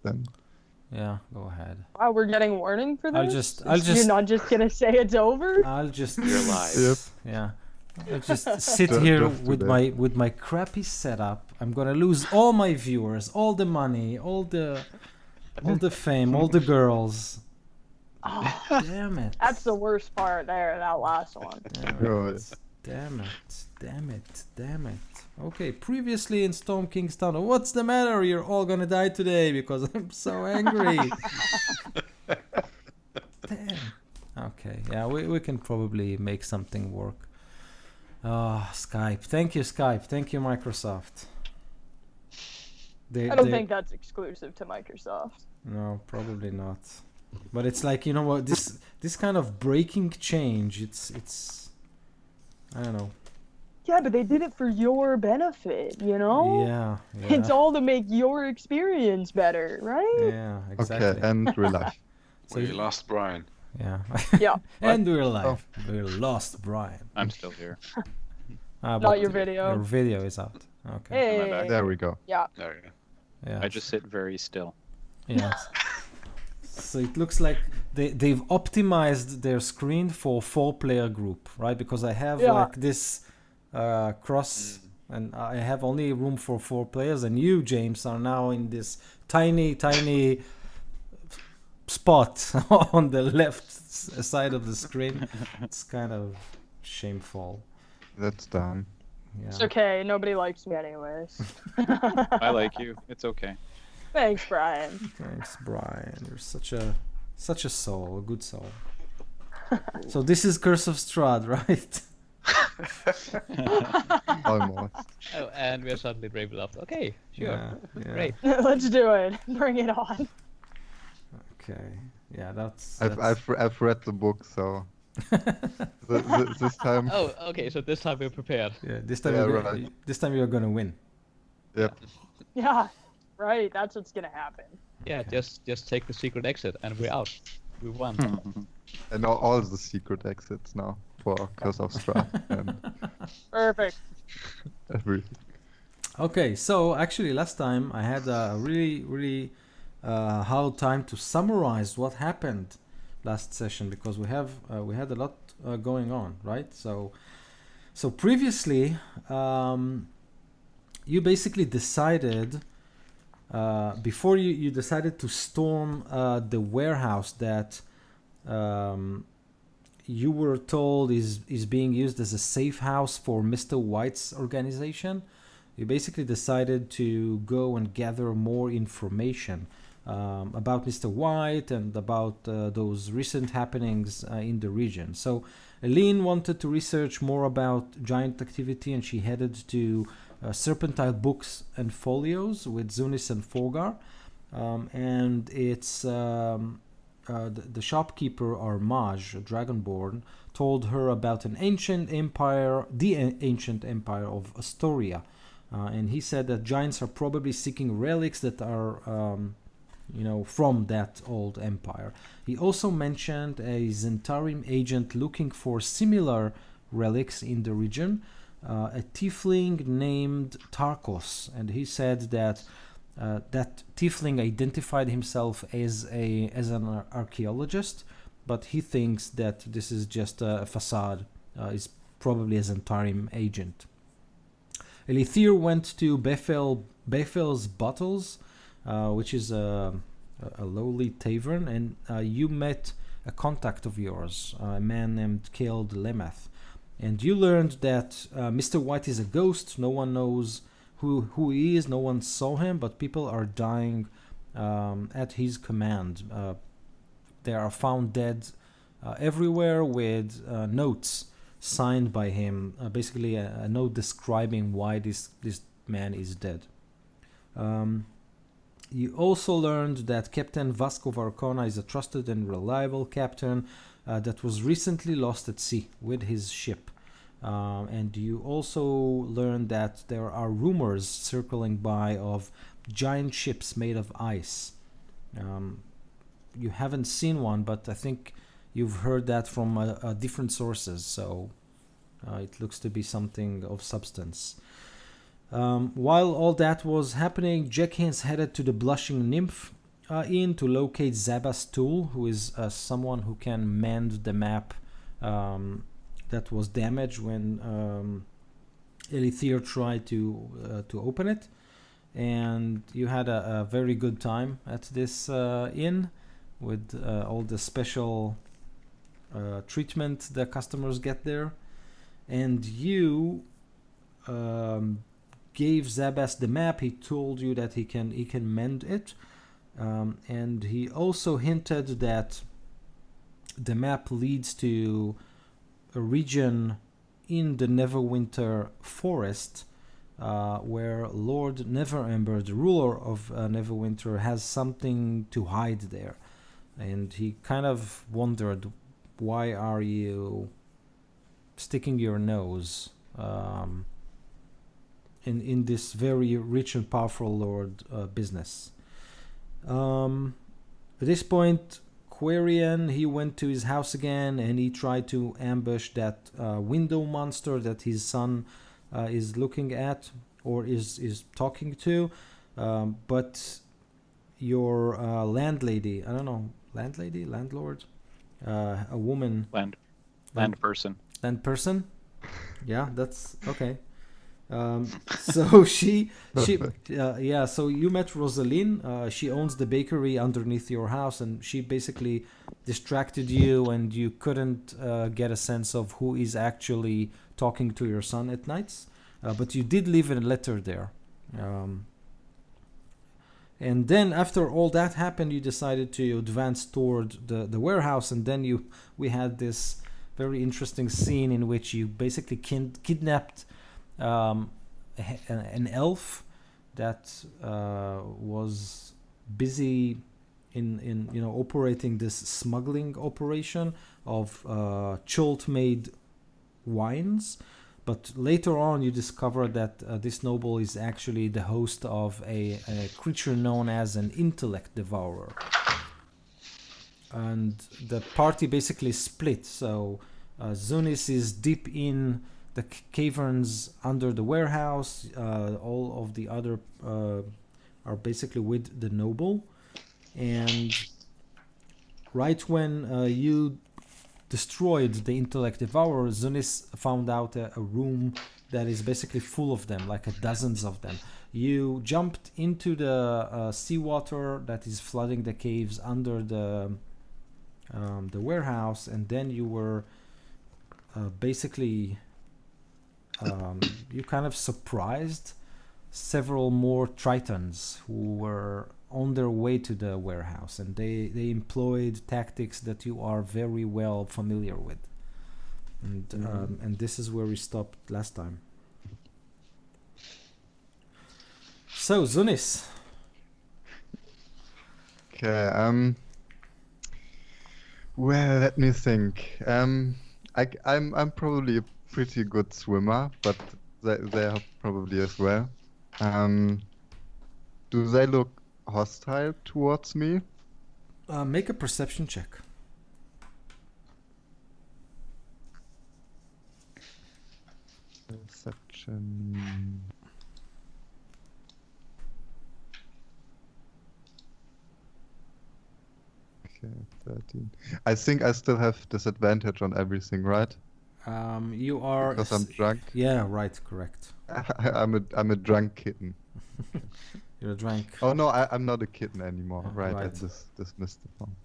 then. Yeah, go ahead. Wow, we're getting warning for this? I'll You're just- not just gonna say it's over? I'll just You're live. Yep. Yeah. I'll just sit Ju- here just with today. my crappy setup. I'm gonna lose all my viewers, all the money, all the fame, all the girls. Oh, Damn it. that's the worst part there, that last one. Damn Oh, it. Damn it. Damn it. Damn it. Okay, previously in Storm King's Tunnel. What's the matter? You're all gonna die today because I'm so angry. Damn. Okay, yeah, we can probably make something work. Oh, Skype. Thank you, Skype. Thank you, Microsoft. I don't think that's exclusive to Microsoft. No, probably not. But it's like, you know what, this kind of breaking change, it's I don't know. Yeah, but they did it for your benefit, you know? Yeah. It's all to make your experience better, right? Yeah, exactly. Okay, and real life. So We you- lost Brian. Yeah. Yeah. And we're live. We lost Brian. I'm still here. But Not your video. Your video is out. Okay. Hey. There we go. Yeah. There you go. Yeah. I just sit very still. Yeah. So it looks like they've optimized their screen for 4-player group, right? Because I have like this cross, and I have only room for 4 players, and you, James, are now in this tiny spot on the left side of the screen. It's kind of shameful. That's done. Yeah. It's okay. Nobody likes me anyways. I like you. It's okay. Thanks, Brian. Thanks, Brian. You're such a soul, a good soul. So this is Curse of Strahd, right? Almost. Oh, and we are suddenly brave enough. Okay, sure. Yeah. Great. Let's do it. Bring it on. Okay. Yeah, that's. I've read the book, so this time. Oh, okay, so this time we're prepared. Yeah, this time Yeah, you're this time you're gonna win. Yep. Yeah. Right. That's what's gonna happen. Yeah, just take the secret exit and we're out. We won. I know all the secret exits now for Curse of Strahd and Perfect. everything. Okay, so actually last time I had a really hard time to summarize what happened last session because we had a lot going on, right? So previously you basically decided before you decided to storm the warehouse that you were told is being used as a safe house for Mr. White's organization. You basically decided to go and gather more information about Mr. White and about those recent happenings in the region. So Eileen wanted to research more about giant activity, and she headed to Serpentine Books and Folios with Zunis and Forgar. And it's the shopkeeper Armage, a Dragonborn, told her about an ancient empire, the ancient empire of Astoria. And he said that giants are probably seeking relics that are, from that old empire. He also mentioned a Zentarim agent looking for similar relics in the region, a tiefling named Tarkos, and he said that that tiefling identified himself as an archaeologist, but he thinks that this is just a facade. Is probably a Zentarim agent. Elithir went to Bethel's Bottles, which is a lowly tavern, and you met a contact of yours, a man named Keld Lemeth. And you learned that Mr. White is a ghost. No one knows who he is. No one saw him, but people are dying at his command. They are found dead everywhere with notes signed by him, basically a note describing why this man is dead. You also learned that Captain Vasco Varcona is a trusted and reliable captain that was recently lost at sea with his ship. And you also learned that there are rumors circling by of giant ships made of ice. You haven't seen one, but I think you've heard that from different sources, so it looks to be something of substance. While all that was happening, Jack Haynes headed to the Blushing Nymph, in to locate Zabastool, who is someone who can mend the map that was damaged when Elithir tried to open it. And you had a very good time at this inn with all the special treatment the customers get there. And you gave Zabas the map. He told you that he can mend it, and he also hinted that the map leads to a region in the Neverwinter forest where Lord Neverember, the ruler of Neverwinter, has something to hide there. And he kind of wondered, why are you sticking your nose in this very rich and powerful lord business? At this point, Quarian, he went to his house again and he tried to ambush that window monster that his son is looking at or is talking to. But your landlady, I don't know, landlord, a woman, Land person. land person, yeah, that's okay. So she yeah, so you met Rosaline. She owns the bakery underneath your house, and she basically distracted you, and you couldn't get a sense of who is actually talking to your son at nights. But you did leave a letter there. And then after all that happened, you decided to advance toward the warehouse, and then we had this very interesting scene in which you basically kidnapped an elf that was busy in operating this smuggling operation of Chult made wines. But later on, you discover that this noble is actually the host of a creature known as an intellect devourer. And the party basically split. So Zunis is deep in the caverns under the warehouse. All of the other are basically with the noble. And right when you destroyed the intellect devourer, Zunis found out a room that is basically full of them, like dozens of them. You jumped into the seawater that is flooding the caves under the warehouse, and then you were basically you kind of surprised several more Tritons who were on their way to the warehouse, and they employed tactics that you are very well familiar with. And this is where we stopped last time. So Zunis. Okay. Well, let me think. I'm probably a pretty good swimmer, but they are probably as well. Do they look hostile towards me? Make a perception check. Perception. Okay, 13. I think I still have disadvantage on everything, right? You are Because I'm drunk. Yeah, right, correct. I'm a drunk kitten. You're a drunk. Oh no, I'm not a kitten anymore. Right, I right. dismissed the form.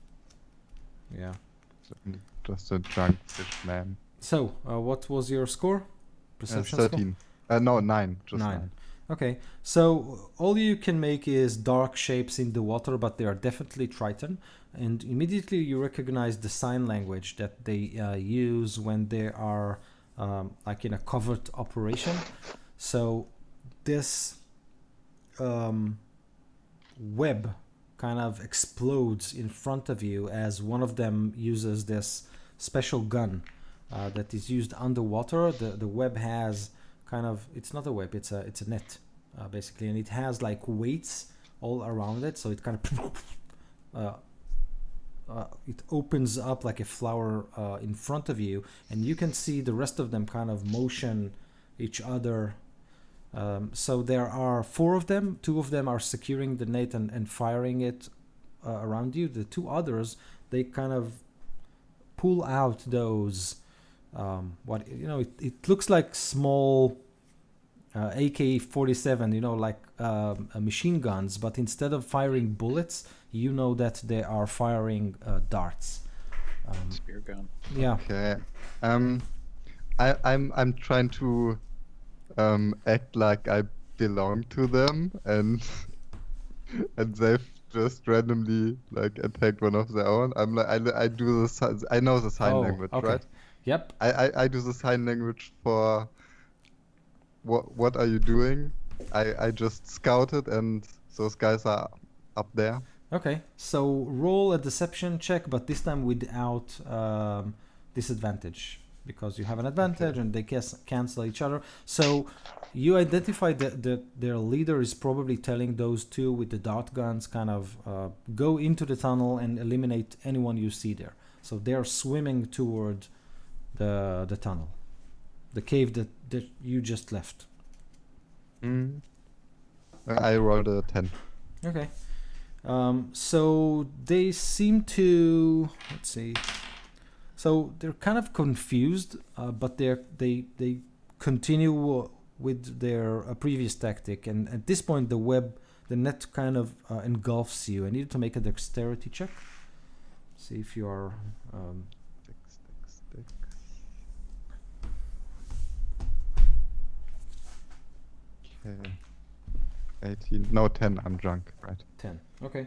Yeah. So I'm just a drunk fish man. So, what was your score? Perception score? 13. No, 9. Just 9. Okay, so all you can make is dark shapes in the water, but they are definitely Triton. And immediately you recognize the sign language that they use when they are like in a covert operation. So this web kind of explodes in front of you as one of them uses this special gun that is used underwater. The web has kind of, it's not a web, it's a net basically, and it has like weights all around it, so it kind of it opens up like a flower in front of you, and you can see the rest of them kind of motion each other. So there are 4 of them. 2 of them are securing the net and firing it around you, the two others, they kind of pull out those it looks like small AK-47, like machine guns, but instead of firing bullets, you know that they are firing darts. Spear gun. Yeah. Okay. I'm trying to act like I belong to them, and they've just randomly like attacked one of their own. I'm like I do the I know the sign language, okay. right? Yep. I do the sign language for what are you doing? I just scouted and those guys are up there. Okay, so roll a deception check, but this time without disadvantage, because you have an advantage and they cancel each other. So you identify that their leader is probably telling those two with the dart guns kind of go into the tunnel and eliminate anyone you see there. So they're swimming toward the tunnel, the cave that you just left. I rolled a 10. Okay. So they seem to, let's see. So they're kind of confused, but they continue with their previous tactic. And at this point, the net kind of engulfs you. I need you to make a dexterity check. See if you are. Sticks. Okay. 18. No, 10. I'm drunk, right? 10. Okay.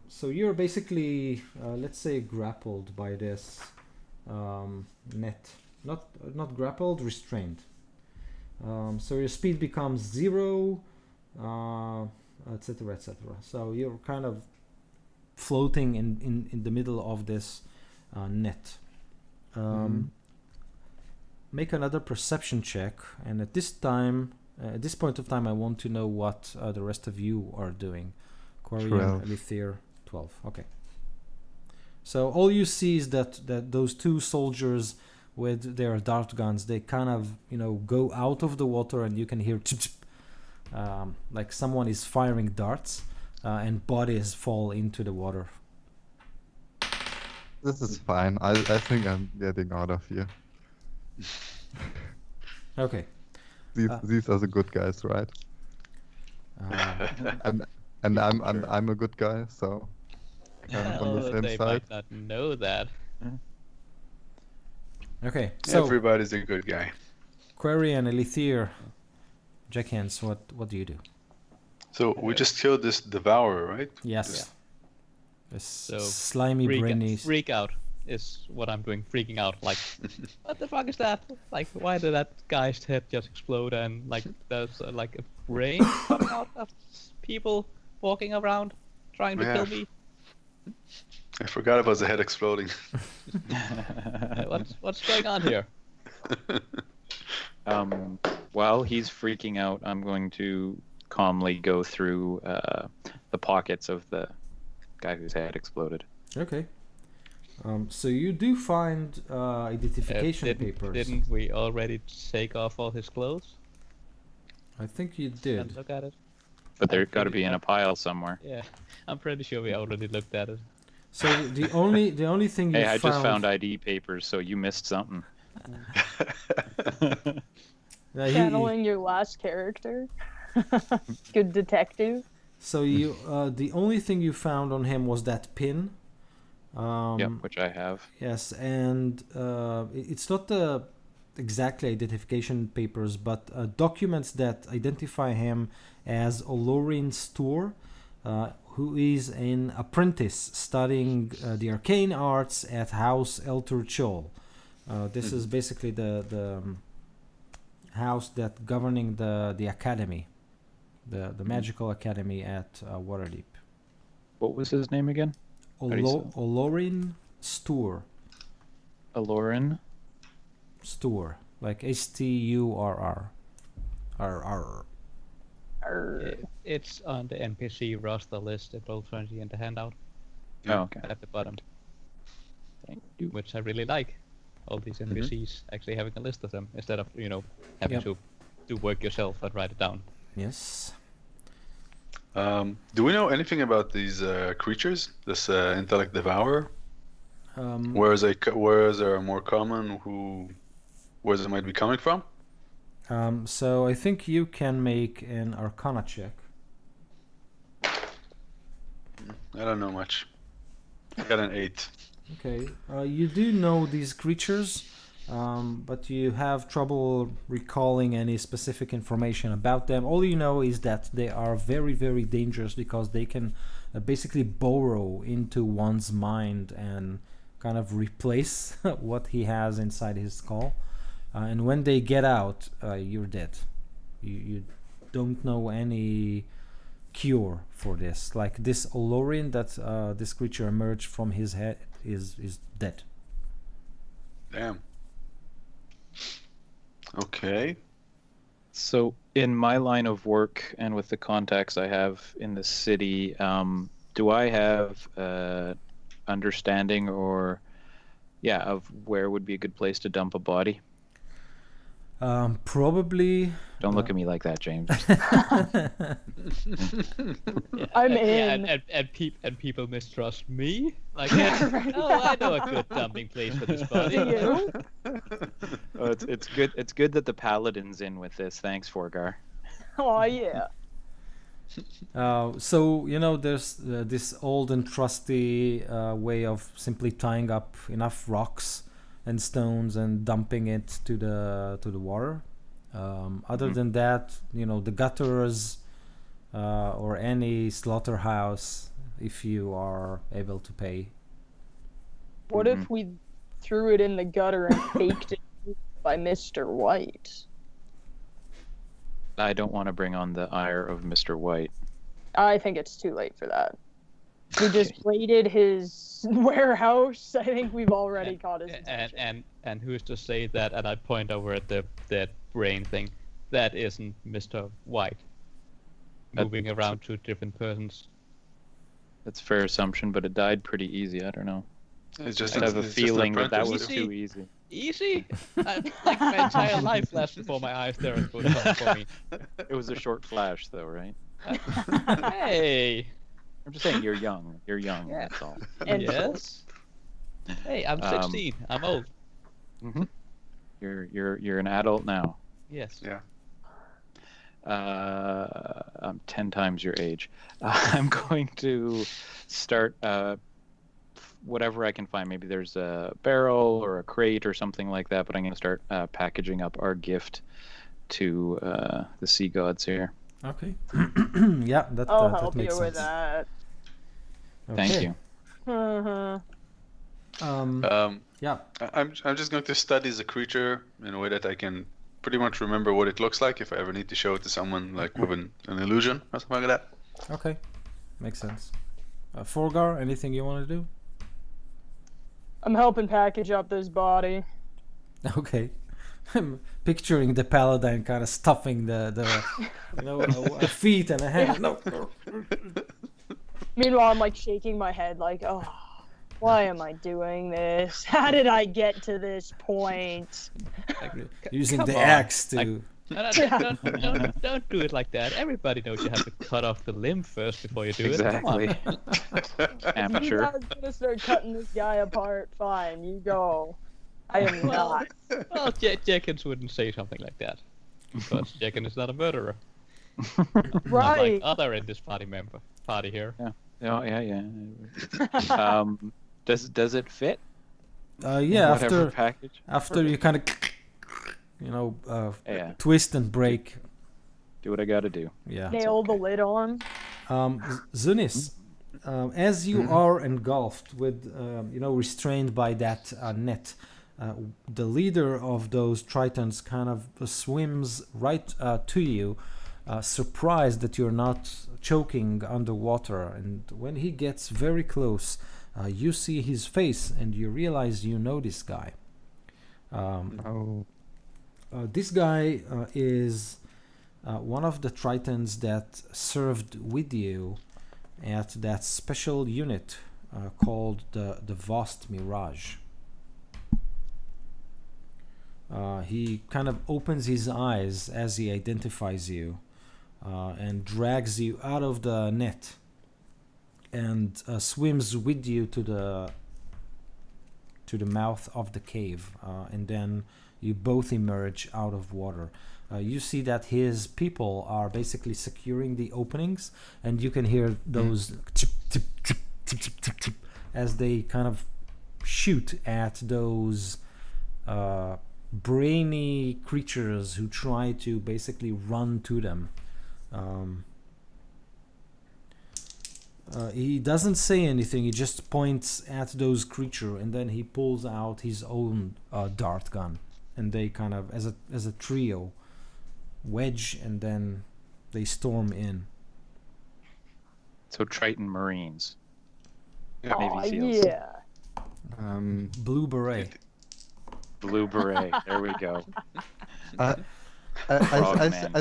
So you're basically, let's say, grappled by this net. Not grappled, restrained. So your speed becomes 0, etc., etc. So you're kind of floating in the middle of this net. Make another perception check, and at this point of time, I want to know what the rest of you are doing. Quarian, Elithir, 12. Okay. So all you see is that those two soldiers with their dart guns, they kind of go out of the water, and you can hear like someone is firing darts, and bodies fall into the water. This is fine. I think I'm getting out of here. Okay. These are the good guys, right? And I'm a good guy, so I'm on the same they side. might not know that. Okay. So Everybody's a good guy. Query and Elithir, Jackhans, what do you do? So we just killed this devourer, right? Yes. This So slimy brainy. Freak out is what I'm doing. Freaking out, like, what the fuck is that? Like, why did that guy's head just explode and like there's like a brain coming out of people walking around trying to kill me? I forgot about the head exploding. What's going on here? While he's freaking out, I'm going to calmly go through the pockets of the guy whose head exploded. Okay. So you do find identification papers. Didn't we already take off all his clothes I think you and did. look at it? But they're got to be in a pile somewhere. Yeah, I'm pretty sure we already looked at it. So the only thing you Hey, I found. just found ID papers, so you missed something. Channeling your last character. Good detective. So you the only thing you found on him was that pin. Yep, which I have. Yes, and it's not the exactly identification papers, but documents that identify him as Olorin Stour, who is an apprentice studying the arcane arts at House Eltur Chol. This is basically the house that governing the academy, the magical academy at Waterdeep. What was his name again? do you say it? Olorin Stour. Aloran? Stour, like Sturr. It's on the NPC roster list at Roll20 in the handout Oh, okay. at the bottom, Thank you. which I really like. All these NPCs actually having a list of them instead of having Yep. to do work yourself and write it down. Yes. Do we know anything about these creatures? This intellect devourer? Um, Where is they are more common? Where they might be coming from? so I think you can make an Arcana check. I don't know much. I got an 8. Okay, you do know these creatures, but you have trouble recalling any specific information about them. All you know is that they are very, very dangerous because they can basically burrow into one's mind and kind of replace what he has inside his skull. And when they get out, you're dead. You don't know any cure for this. Like this Olorian that this creature emerged from his head is dead. Damn. Okay. So, in my line of work and with the contacts I have in the city, do I have understanding or, of where would be a good place to dump a body? Probably. Don't look at me like that, James. I'm Yeah, in. and people mistrust me. Like, oh, I know a good dumping place for this body. Do you? Oh, it's good. It's good that the paladin's in with this. Thanks, Forgar. Oh yeah. So there's this old and trusty way of simply tying up enough rocks and stones and dumping it to the water. Other than that, the gutters or any slaughterhouse, if you are able to pay. What if we threw it in the gutter and baked it by Mr. White? I don't want to bring on the ire of Mr. White. I think it's too late for that. We just raided his warehouse. I think we've already caught his attention. And who's to say that? And I point over at that brain thing. That isn't Mr. White. Moving around to different persons. That's a fair assumption, but it died pretty easy. I don't know. It's just I have a it's just feeling that apprentice. was too easy. Easy. Like my entire life flashed before my eyes. There it was for me. It was a short flash, though, right? Hey. I'm just saying, you're young. You're young. Yeah. That's all. And Yes. Hey, I'm 16. I'm old. Mm-hmm. You're an adult now. Yes. Yeah. I'm 10 times your age. I'm going to start whatever I can find. Maybe there's a barrel or a crate or something like that, but I'm going to start packaging up our gift to the sea gods here. Okay. Yeah, that I'll that help you makes with sense. that. Thank Okay. you. Yeah. I'm just going to study the creature in a way that I can pretty much remember what it looks like if I ever need to show it to someone, like with an illusion or something like that. Okay. Makes sense. Forgar, anything you want to do? I'm helping package up this body. Okay. I'm picturing the paladin kind of stuffing the a feet and a hand. No. Meanwhile, I'm like shaking my head, like, oh, why am I doing this? How did I get to this point? Using Come the on. axe to. Like- Don't do it like that. Everybody knows you have to cut off the limb first before you do Exactly. it. Come on. Amateur. I was gonna start cutting this guy apart. Fine, you go. I am not. Well, Jenkins wouldn't say something like that. Because Jenkins is not a murderer. Not Right. like other in this party here. Yeah. Does it fit? Yeah. Whatever package. After you kind of, Yeah. twist and break. Do what I got to do. Yeah. Nail the lid on. Zunis, as you are engulfed with, restrained by that net, the leader of those tritons kind of swims right to you, surprised that you're not choking underwater. And when he gets very close, you see his face and you realize you know this guy. This guy is one of the tritons that served with you at that special unit called the Vast Mirage. He kind of opens his eyes as he identifies you. and drags you out of the net and swims with you to the mouth of the cave, and then you both emerge out of water. You see that his people are basically securing the openings, and you can hear those tip, tip, tip, tip, tip, tip, tip, as they kind of shoot at those brainy creatures who try to basically run to them. He doesn't say anything, he just points at those creatures, and then he pulls out his own dart gun, and they kind of, as a trio, wedge, and then they storm in. So Triton Marines. Yeah. Navy Aw, SEALs. yeah. Blue beret. Blue Beret. There we go. I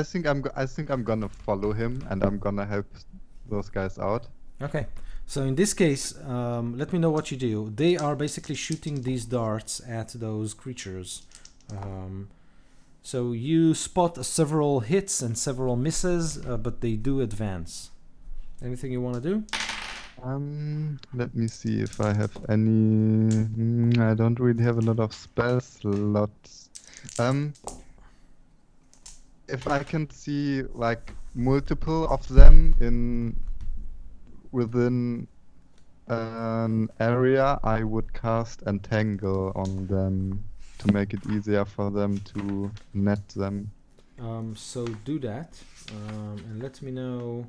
think I'm gonna follow him, and I'm gonna help those guys out. Okay, so in this case, let me know what you do. They are basically shooting these darts at those creatures. So you spot several hits and several misses, but they do advance. Anything you want to do? Let me see if I have any. I don't really have a lot of spell slots. If I can see like multiple of them within an area, I would cast Entangle on them to make it easier for them to net them. So do that, and let me know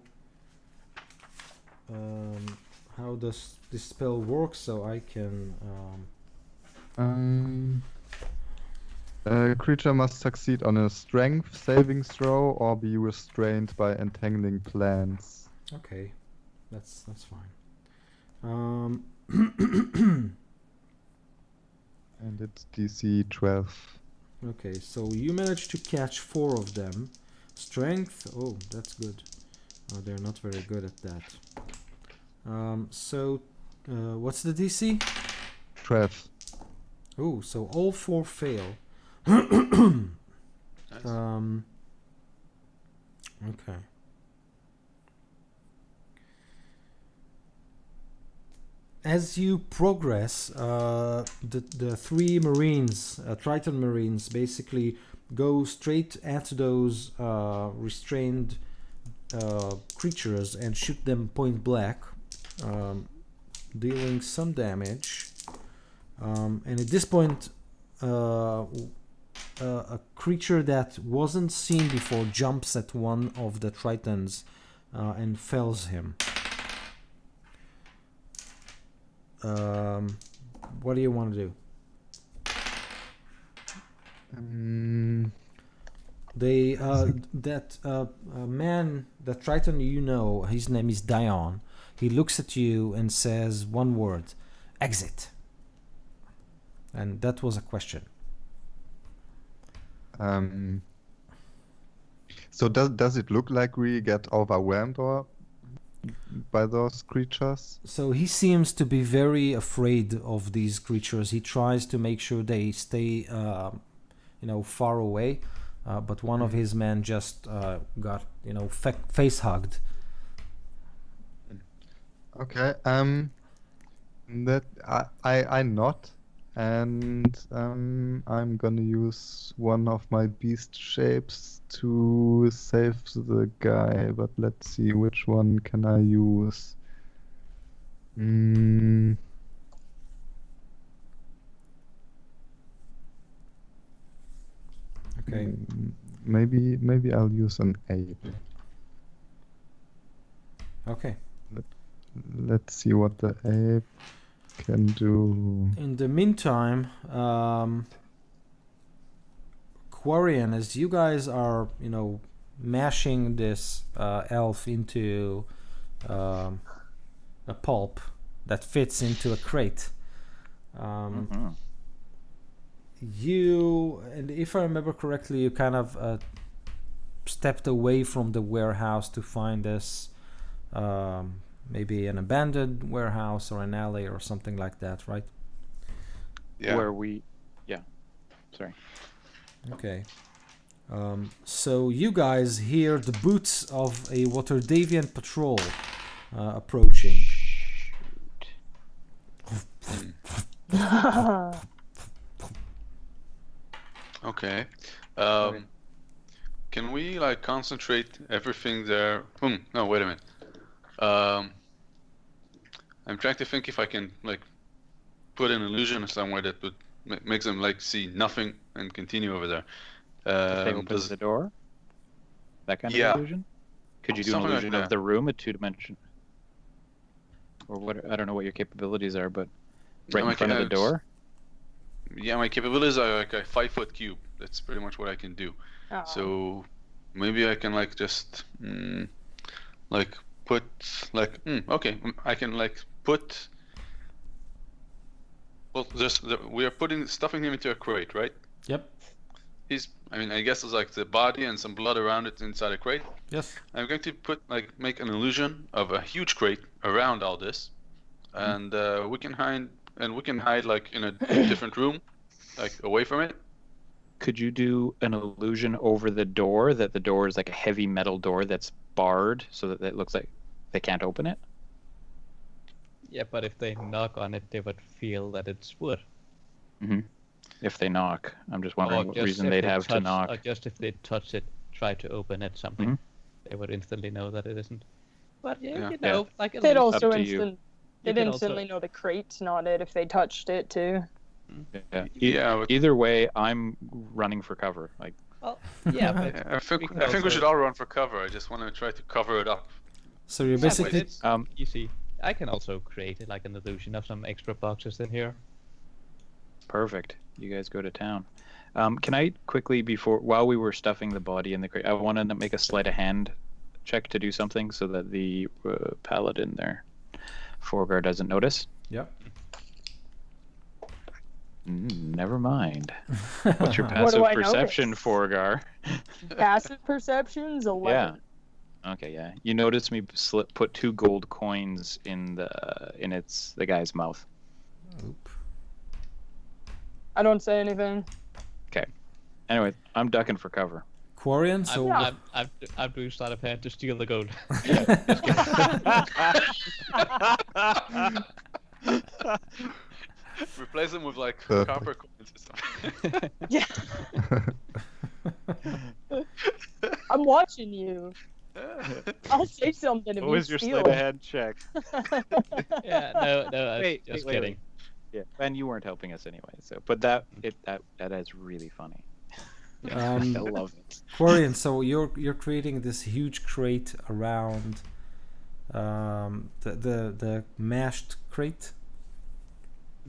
how does this spell work, so I can. A creature must succeed on a strength saving throw or be restrained by entangling plants. Okay, that's fine. And it's DC 12. Okay, so you managed to catch 4 of them. Strength, oh, that's good. They're not very good at that. What's the DC? 12. Oh, so all 4 fail. Nice. Okay. As you progress, the 3 Marines, Triton Marines, basically go straight at those restrained creatures and shoot them point blank, dealing some damage. And at this point, a creature that wasn't seen before jumps at one of the Tritons and fells him. What do you want to do? They that man, the Triton, you know, his name is Dion. He looks at you and says one word: exit. And that was a question. So does it look like we get overwhelmed or by those creatures? So he seems to be very afraid of these creatures. He tries to make sure they stay, far away. But one of his men just got, face hugged. Okay. That I nod, and I'm gonna use one of my beast shapes to save the guy. But let's see, which one can I use? Okay. Maybe I'll use an ape. Okay. Let's see what the ape can do. In the meantime, Quarian, as you guys are, mashing this elf into a pulp that fits into a crate, you, and if I remember correctly, you kind of stepped away from the warehouse to find this, maybe an abandoned warehouse or an alley or something like that, right? Yeah. Sorry. Okay. So you guys hear the boots of a Waterdavian patrol approaching. Okay. Can we like concentrate everything there? No, wait a minute. I'm trying to think if I can like put an illusion somewhere that would make them like see nothing and continue over there. If they open does- the door? That kind Yeah. of illusion? Could you do an Something like illusion of that. the room at 2-dimension? Or what? I don't know what your capabilities are, but right my in front of the ca- door? Yeah, my capabilities are like a 5-foot cube. That's pretty much what I can do. Oh. So maybe I can like just like put like okay, I can like put. Well, we are stuffing him into a crate, right? Yep. I mean, I guess it's like the body and some blood around it inside a crate. Yes. I'm going to make an illusion of a huge crate around all this, and we can hide like in a different room, like away from it. Could you do an illusion over the door that the door is like a heavy metal door that's barred so that it looks like they can't open it? Yeah, but if they knock on it, they would feel that it's wood. If they knock. I'm just wondering what just reason if they'd they have to touch- knock. Or just if they touch it, try to open it, something, they would instantly know that it isn't. But yeah, Yeah. you know, like They'd at least- also to you. You they'd can instantly also- know the crate's not it if they touched it too. Yeah. Yeah, but Either way, I'm running for cover. Like, Well, yeah, but I think we can we also- should all run for cover. I just want to try to cover it up. So you're yeah, but basically it's Um, easy. I can also create like an illusion of some extra boxes in here. perfect. You guys go to town. Can I quickly, while we were stuffing the body in the crate, I wanted to make a sleight of hand check to do something so that the paladin there, Forgar, doesn't notice. Yep. Never mind. What's your What passive do I perception, notice? Forgar? Passive perceptions 11. Okay, yeah. You noticed me put 2 gold coins in the guy's mouth. Oop. I don't say anything. Anyway, I'm ducking for cover. Quarian, so I'm doing sleight of hand to steal the gold. Replace them with like Perfect. copper coins or something. Yeah. I'm watching you. I'll say something if What you was your steal sleight of it. hand check? Yeah, no, I was Wait, just wait, kidding. Yeah, and you weren't helping us anyway. So, but that is really funny. I love it. Quarian, so you're creating this huge crate around the mashed crate.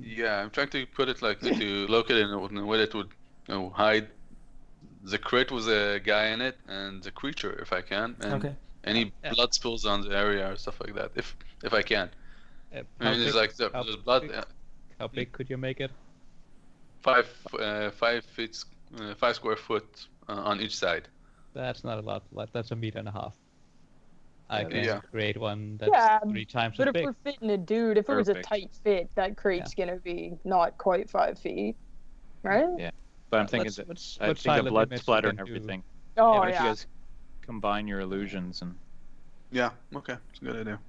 Yeah, I'm trying to put it like to locate it in a way that would hide the crate with a guy in it and the creature if I can, and Okay. any Yeah. blood spills on the area or stuff like that if I can. I How mean, it's big- like how there's blood. big- How big could you make it? 5 feet, 5 square foot on each side. That's not a lot. Like that's a meter and a half. I Yeah, can yeah. create one that's Yeah, 3 times But as if big. we're fitting a dude, if it was a Perfect. tight fit, that crate's gonna be not quite 5 feet, right? Yeah. But I'm thinking Let's- that let's- I let's think the silent blood image splatter and and do- everything. Oh What if you yeah. guys combine your illusions and Yeah. Okay. It's a good idea.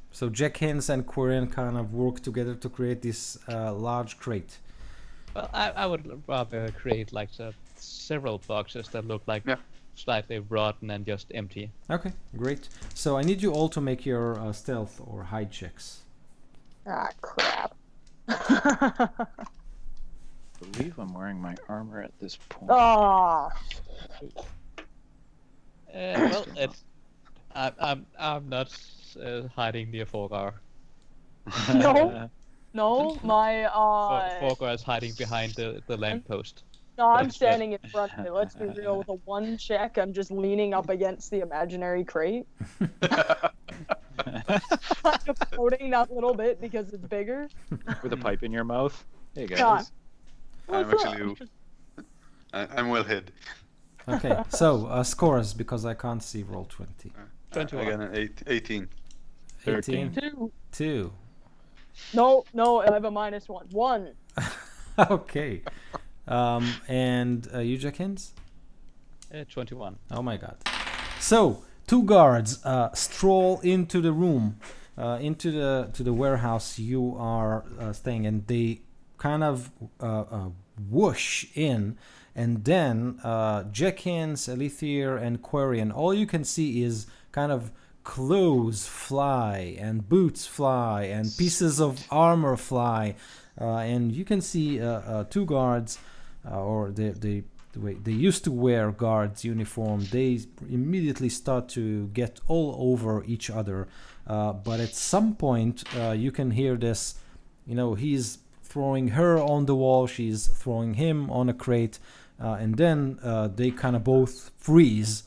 So Jack Hins and Quarian kind of work together to create this large crate. Well, I would rather create like several boxes that look like Yeah. slightly rotten and just empty. Okay, great. So I need you all to make your stealth or hide checks. Ah crap. I believe I'm wearing my armor at this point. Ah. Well, it's I'm not hiding near Forgar. No. No, my Forgar is hiding behind the lamppost. no, I'm standing in front of it. Let's be real. With a 1 check, I'm just leaning up against the imaginary crate. I'm floating that little bit because it's bigger. With a pipe in your mouth. Hey guys. God. I'm What's up? actually. I'm well hid. Okay, so scores because I can't see roll 20. I 21. got an 18. 13. 2. 2. No, I have a -1. 1. Okay. And you, Jack Hins? 21. Oh my god. So, two guards stroll into the room, into the warehouse you are staying, and they kind of whoosh in, and then Jenkins, Elithier, and Quarian, all you can see is kind of clothes fly, and boots fly, and pieces of armor fly, and you can see two guards, or the way they used to wear guards uniform. They immediately start to get all over each other, but at some point you can hear this, he's throwing her on the wall, she's throwing him on a crate, and then they kind of both freeze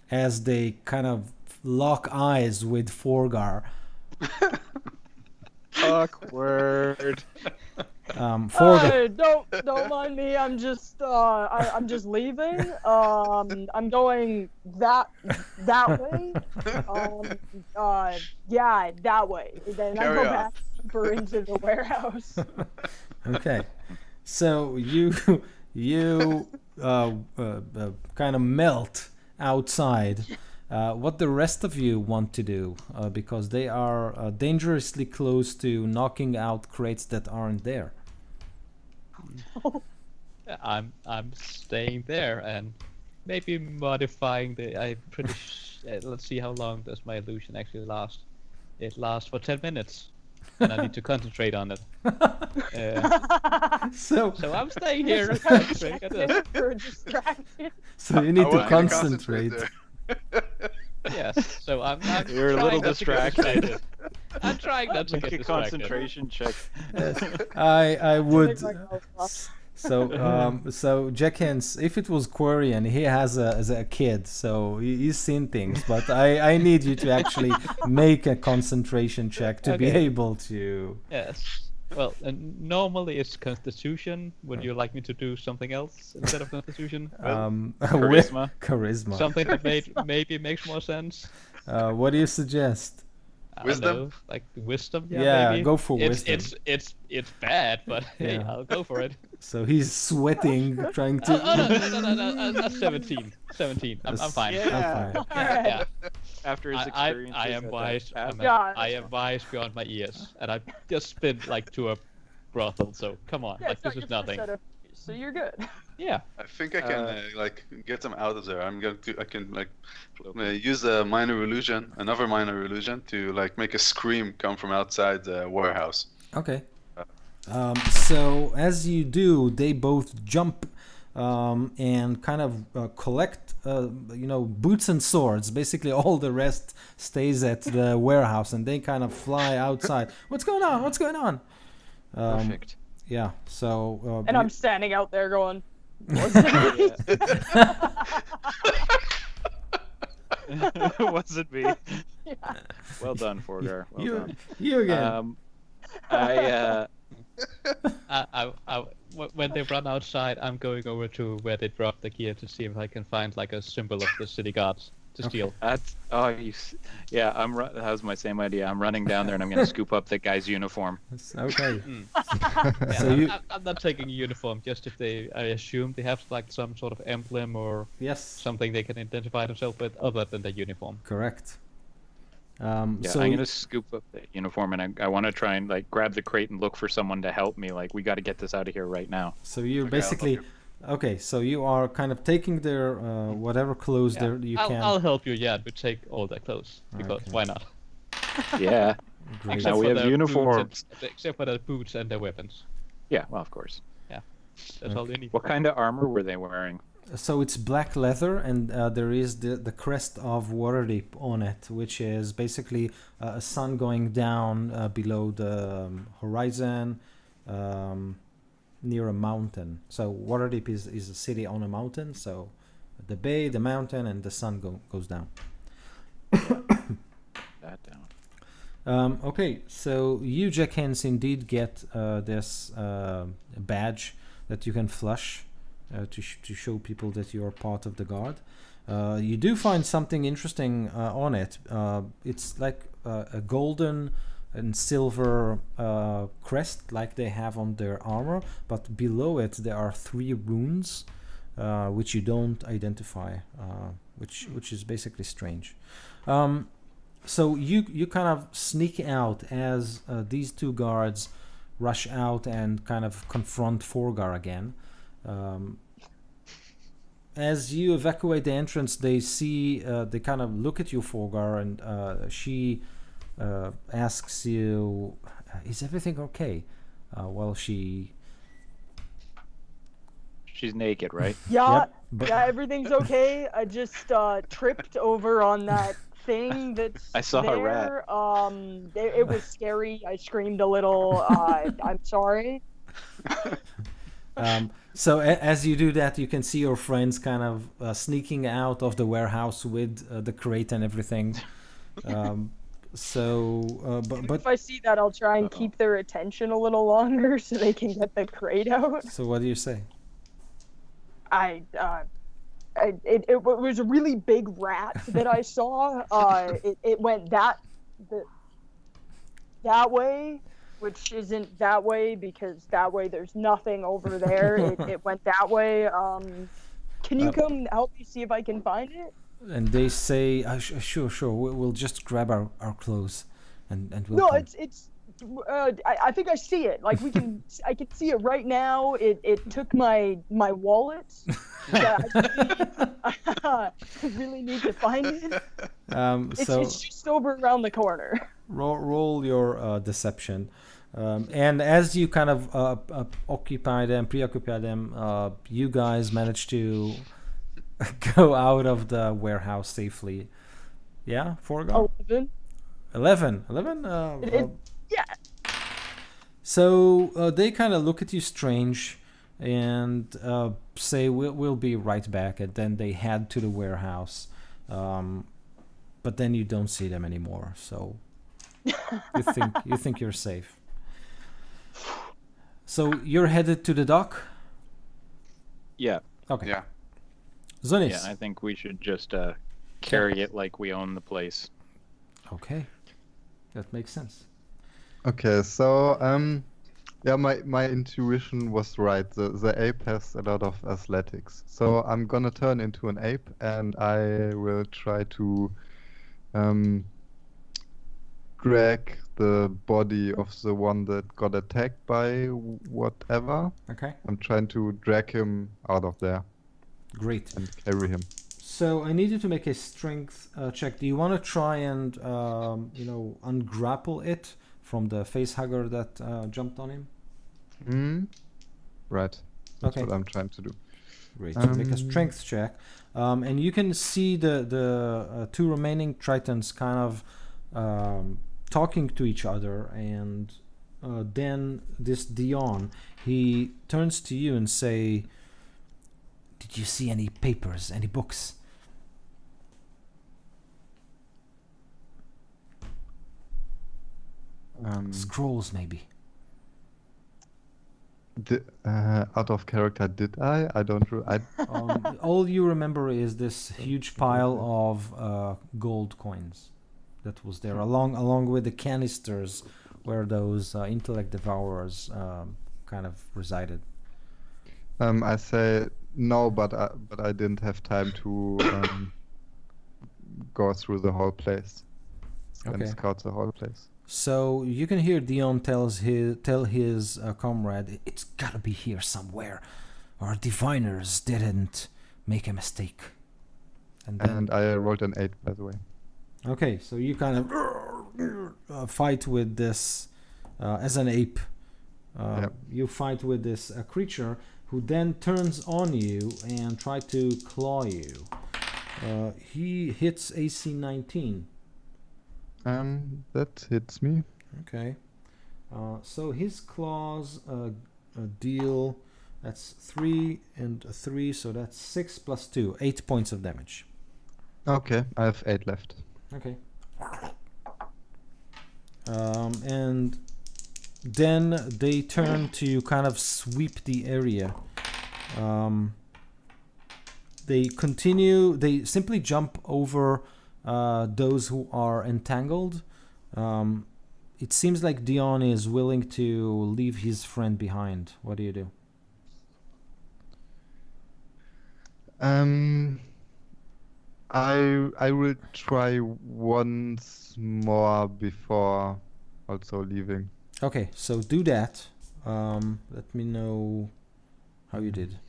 as they kind of lock eyes with Forgar. Awkward. Forgar. Don't mind me. I'm just I'm just leaving. I'm going that way. Yeah, that way. Then I Carry go on. back deeper into the warehouse. Okay, so you kind of melt outside. What the rest of you want to do, because they are dangerously close to knocking out crates that aren't there. I'm staying there and maybe modifying the. I'm pretty. Let's see how long does my illusion actually last. It lasts for 10 minutes, and I need to concentrate on it. So So I'm staying here. and concentrating on this. For a distraction. so you need I to want you concentrate. there. Yes. So I'm You're a trying little not to get distracted. distracted. I'm trying not to Make get a distracted. concentration check. I would. Make myself up. So Jenkins, if it was Quarian, he has a kid, so he's seen things. But I need you to actually make a concentration check to be Okay. able to. Yes. Well, normally it's Constitution. Would you like me to do something else instead of Constitution? Charisma. Charisma. Something that maybe makes more sense. What do you suggest? I don't Wisdom? know, like wisdom. Yeah, maybe. go for it's, wisdom. It's bad, but hey, Yeah. I'll go for it. So he's sweating, trying Oh, to. no, 17. 17. I'm fine. Yeah. I'm fine. Yeah. After his I experience. am wise. Yeah. I am wise beyond my ears, and I've just been like to a brothel. So come on, Yeah, like it's not this is your first nothing. set of- So you're good. Yeah. I think I can like get them out of there. I can like use a minor illusion, another minor illusion, to like make a scream come from outside the warehouse. Okay. So as you do, they both jump and kind of collect, boots and swords. Basically, all the rest stays at the warehouse, and they kind of fly outside. What's going on? What's going on? Perfect. Yeah. So. And I'm standing out there going, Was it me? yeah. Well done, Forgar. Well you, done. you again. When they run outside, I'm going over to where they drop the gear to see if I can find like a symbol of the city guards to steal. That's that was my same idea. I'm running down there and I'm gonna scoop up that guy's uniform. Okay. Yeah, So you- I'm not taking a uniform, just if I assume they have like some sort of emblem or Yes. something they can identify themselves with other than the uniform. Correct. Yeah, So I'm gonna scoop up the uniform and I want to try and like grab the crate and look for someone to help me. Like we got to get this out of here right now. So you're Okay, I'll basically help okay. So you are kind of taking their whatever clothes Yeah, there you can. I'll help you. Yeah, we take all their clothes because Okay. why not? Yeah. Great. Now we for have their uniforms. boots except for their boots and their weapons. Yeah. Well, of course. That's all they need. What kind of armor were they wearing? So it's black leather, and there is the crest of Waterdeep on it, which is basically a sun going down below the horizon, near a mountain. So Waterdeep is a city on a mountain. So the bay, the mountain, and the sun goes down. That down. Okay, so you, Jenkins, indeed get this badge that you can flush to show people that you are part of the guard. You do find something interesting on it. It's like a golden and silver crest like they have on their armor, but below it there are 3 runes which you don't identify, which is basically strange. So you kind of sneak out as these two guards rush out and kind of confront Forgar again. As you evacuate the entrance, they see, they kind of look at you, Forgar, and she asks you, "Is everything okay?" Well, She's naked, right? Yeah, Yep, but yeah, everything's okay. I just tripped over on that thing that's I saw a rat. there. It was scary. I screamed a little. I'm sorry. So as you do that, you can see your friends kind of sneaking out of the warehouse with the crate and everything. But If I see that, I'll try and keep their attention a little longer so they can get the crate out. so what do you say? It was a really big rat that I saw. It went that way, which isn't that way because that way there's nothing over there. It went that way. Can you come help me see if I can find it? And they say, sure, we'll just grab our clothes and we'll No, come." it's. I think I see it. Like I can see it right now. It took my wallet. Yeah, I really need to find it. So It's just over around the corner. roll your deception. And as you kind of preoccupy them, you guys manage to go out of the warehouse safely. Yeah, Forgar? 11. 11? Yeah. So they kind of look at you strange and say, we'll be right back. And then they head to the warehouse. But then you don't see them anymore. So you think you're safe. So you're headed to the dock? Yeah. Okay. Yeah. Zunis. Yeah, I think we should just carry it like we own the place. Okay. That makes sense. Okay, so yeah, my intuition was right. The ape has a lot of athletics, so I'm gonna turn into an ape and I will try to drag the body of the one that got attacked by whatever. Okay. I'm trying to drag him out of there Great. and carry him. So I need you to make a strength check. Do you want to try and ungrapple it from the face hugger that jumped on him? Right. That's Okay. what I'm trying to do. Great. So make a strength check, and you can see the two remaining Tritons kind of talking to each other, and then this Dion, he turns to you and say, "Did you see any papers, any books?" Scrolls, maybe. Out of character, did I? I don't. All you remember is this huge pile of gold coins that was there, along with the canisters where those intellect devourers kind of resided. I say no, but I didn't have time to go through the whole place and Okay. scout the whole place. So you can hear Dion tell his comrade, "It's gotta be here somewhere. Our diviners didn't make a mistake." And then, And I rolled an 8, by the way. okay, so you kind of fight with this as an ape. Yep. You fight with this creature who then turns on you and try to claw you. He hits AC 19. That hits me. Okay. So his claws deal, that's 3 and 3, so that's 6 plus 2, 8 points of damage. Okay, I have 8 left. Okay. And then they turn to kind of sweep the area. They simply jump over those who are entangled. It seems like Dion is willing to leave his friend behind. What do you do? Um, I will try once more before also leaving. Okay, so do that. Let me know how you did.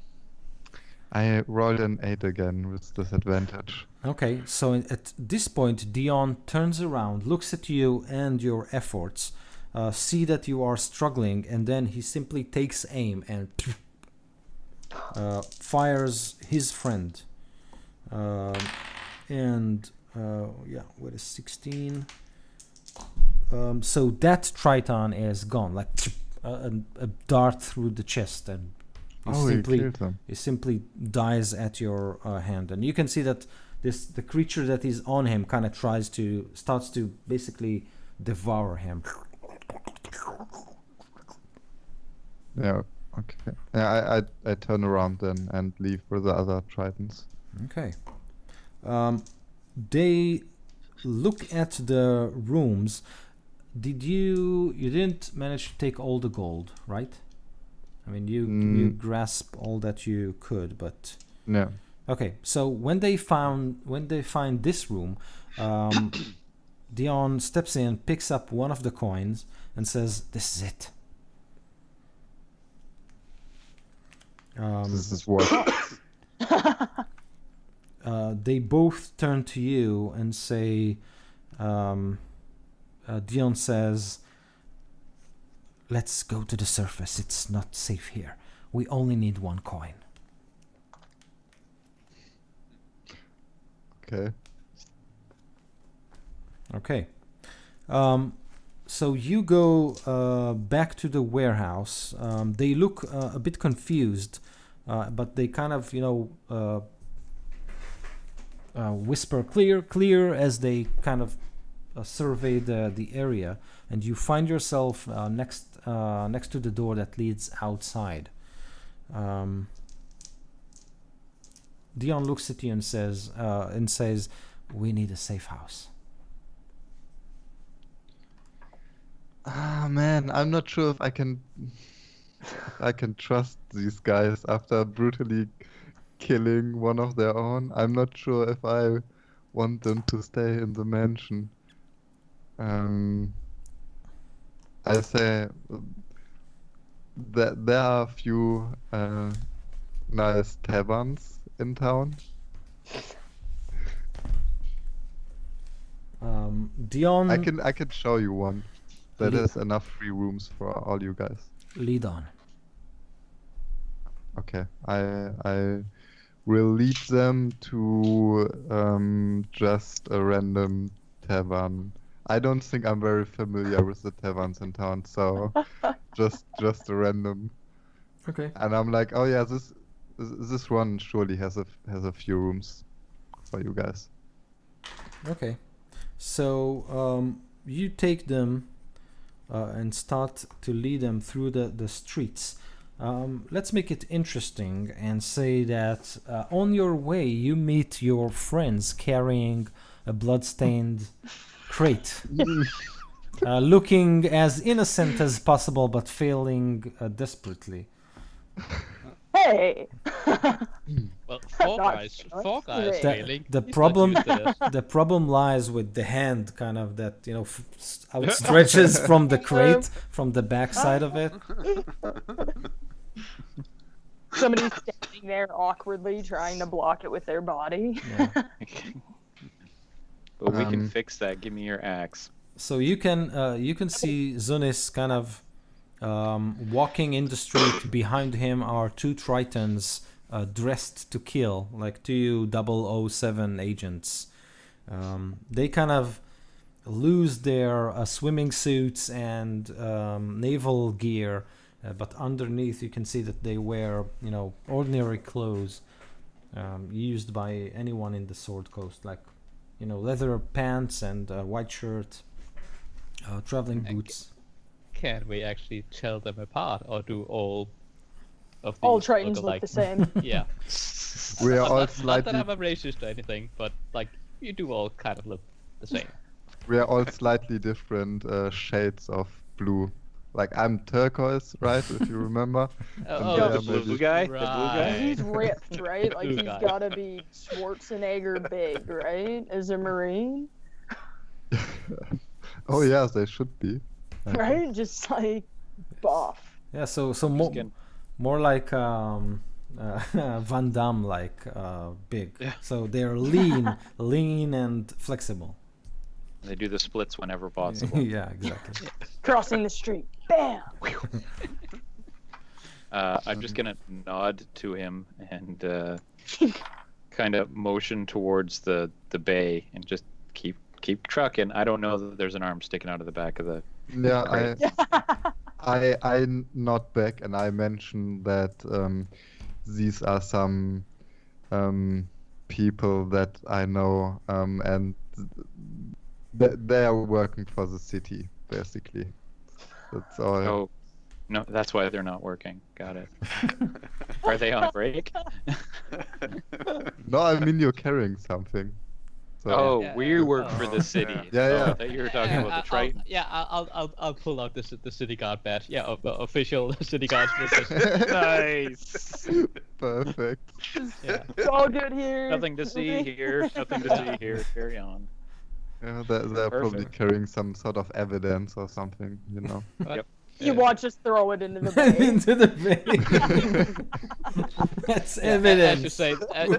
I rolled an 8 again with disadvantage. Okay, so at this point, Dion turns around, looks at you and your efforts, see that you are struggling, and then he simply takes aim and fires his friend. What is 16? So that Triton is gone, like a dart through the chest, and He killed them. he simply dies at your hand, and you can see that the creature that is on him kind of starts to basically devour him. Yeah, okay. Yeah, I turn around then and leave with the other Tritons. Okay. They look at the rooms. You didn't manage to take all the gold, right? I mean, you grasp all that you could, but No. okay. So when they find this room, Dion steps in, picks up one of the coins, and says, "This is it." This is what. They both turn to you and say, Dion says, "Let's go to the surface. It's not safe here. We only need one coin." Okay. Okay. So you go back to the warehouse. They look a bit confused, but they kind of, whisper clear as they kind of survey the area, and you find yourself next to the door that leads outside. Dion looks at you and says, "We need a safe house." Ah man, I'm not sure if I can trust these guys after brutally killing one of their own. I'm not sure if I want them to stay in the mansion. I say that there are a few nice taverns in town. Dion, I can show you one that has enough free rooms for all you guys. lead on. Okay, I will lead them to just a random tavern. I don't think I'm very familiar with the taverns in town, so just a random. Okay. And I'm like, oh yeah, this one surely has a few rooms for you guys. Okay. So you take them and start to lead them through the streets. Let's make it interesting and say that on your way you meet your friends carrying a bloodstained crate, looking as innocent as possible but failing desperately. Hey! Well, Not four guys great. failing. The He's not problem used to this. the problem lies with the hand kind of that outstretches from the crate, from the backside of it. Somebody's standing there awkwardly trying to block it with their body. Yeah. But we can Um, fix that. Give me your axe. So you can see Zunis kind of walking in the street. Behind him are two Tritons dressed to kill, like two 007 agents. They kind of lose their swimming suits and naval gear, but underneath you can see that they wear, ordinary clothes used by anyone in the Sword Coast, like, leather pants and white shirt, traveling Okay. boots. Can we actually tell them apart, or do all of these All look Tritons look alike? the same. Yeah. We are all Not that slightly I'm a racist or anything, but like you do all kind of look the same. different shades of blue. Like I'm turquoise, right? If you remember. Oh, yeah, the blue maybe. guy. right. The blue guy. He's ripped, right? Like Blue he's guy. gotta be Schwarzenegger big, right? As a Marine, Oh yes, they should be. I think. right? Just like buff. Yeah, so Skin. more like Van Damme, like big. Yeah. So they're lean and flexible. They do the splits whenever possible. Yeah, exactly. Crossing the street, bam. I'm just gonna nod to him and kind of motion towards the bay and just keep trucking. I don't know that there's an arm sticking out of the back of the. Yeah, I nod back and I mention that these are some people that I know and they are working for the city basically. That's all. Oh, no, that's why they're not working. Got it. Are they on break? No, I mean you're carrying something. So, Oh, Yeah, we work for oh. the city. Yeah, Oh, yeah. I thought you were talking about the Triton. I'll pull out the city guard badge. Yeah, of the official city guard business. Nice. perfect. Yeah. It's all good here. Nothing to see here. Nothing to see here. Carry on. Yeah, they're probably Perfect. carrying some sort of evidence or something, you know. You watch us throw it into the bay. Into the bay. That's evidence.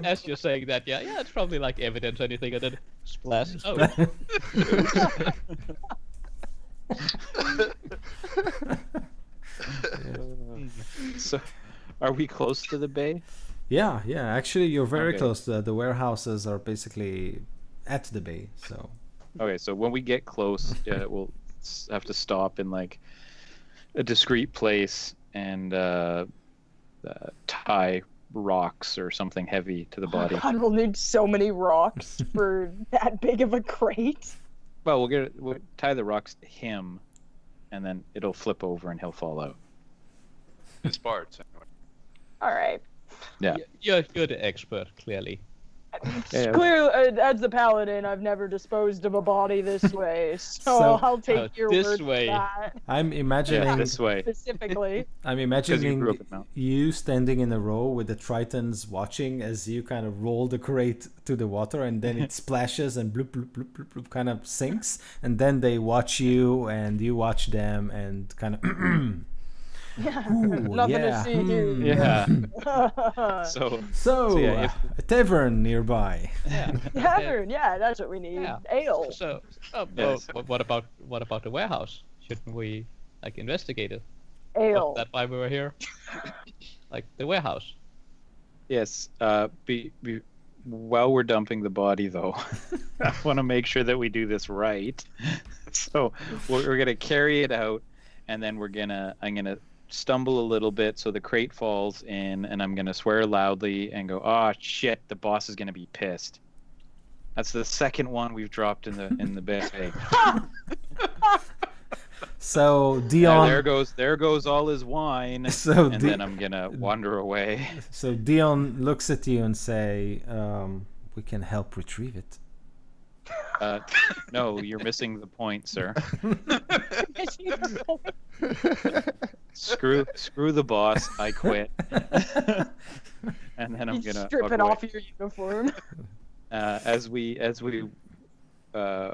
As you're saying that, yeah, it's probably like evidence or anything, and then splash. Oh, So, are we close to the bay? Yeah, actually you're very Okay. close. The warehouses are basically at the bay, so Okay, so when we get close, we'll have to stop in like a discreet place and tie rocks or something heavy to the body. God, we'll need so many rocks for that big of a crate. Well, we'll tie the rocks to him, and then it'll flip over and he'll fall out. It's parts. Anyway. All right. Yeah. you're the expert, clearly. Yeah. Clearly, as the paladin, I've never disposed of a body this way, so, So- I'll take your this word way. for that I'm Yeah, imagining this way. specifically. I'm you imagining grew up in Mount. you standing in a row with the Tritons watching as you kind of roll the crate to the water and then it splashes and bloop, bloop, bloop, bloop, bloop, kind of sinks. And then they watch you and you watch them and kind of, Yeah. Ooh, Nothing yeah, to see here. Yeah. Yeah. So so yeah, if- a tavern nearby. Yeah. Tavern, yeah, that's what we need. Yeah. Ale. So, well, Yes. what about the warehouse? Shouldn't we like investigate it? Ale. That's why we were here. Like the warehouse. yes, while we're dumping the body, though, I want to make sure that we do this right. So we're gonna carry it out, and then I'm gonna stumble a little bit so the crate falls in, and I'm gonna swear loudly and go, "Oh shit, the boss is gonna be pissed." That's the second one we've dropped in the bay. So Yeah, Dion, there goes all his wine. So And then I'm gonna wander away. so Dion looks at you and say, we can help retrieve it. No, you're missing the point, sir. Screw the boss. I quit. And then I'm You gonna strip walk it away. off your uniform. As we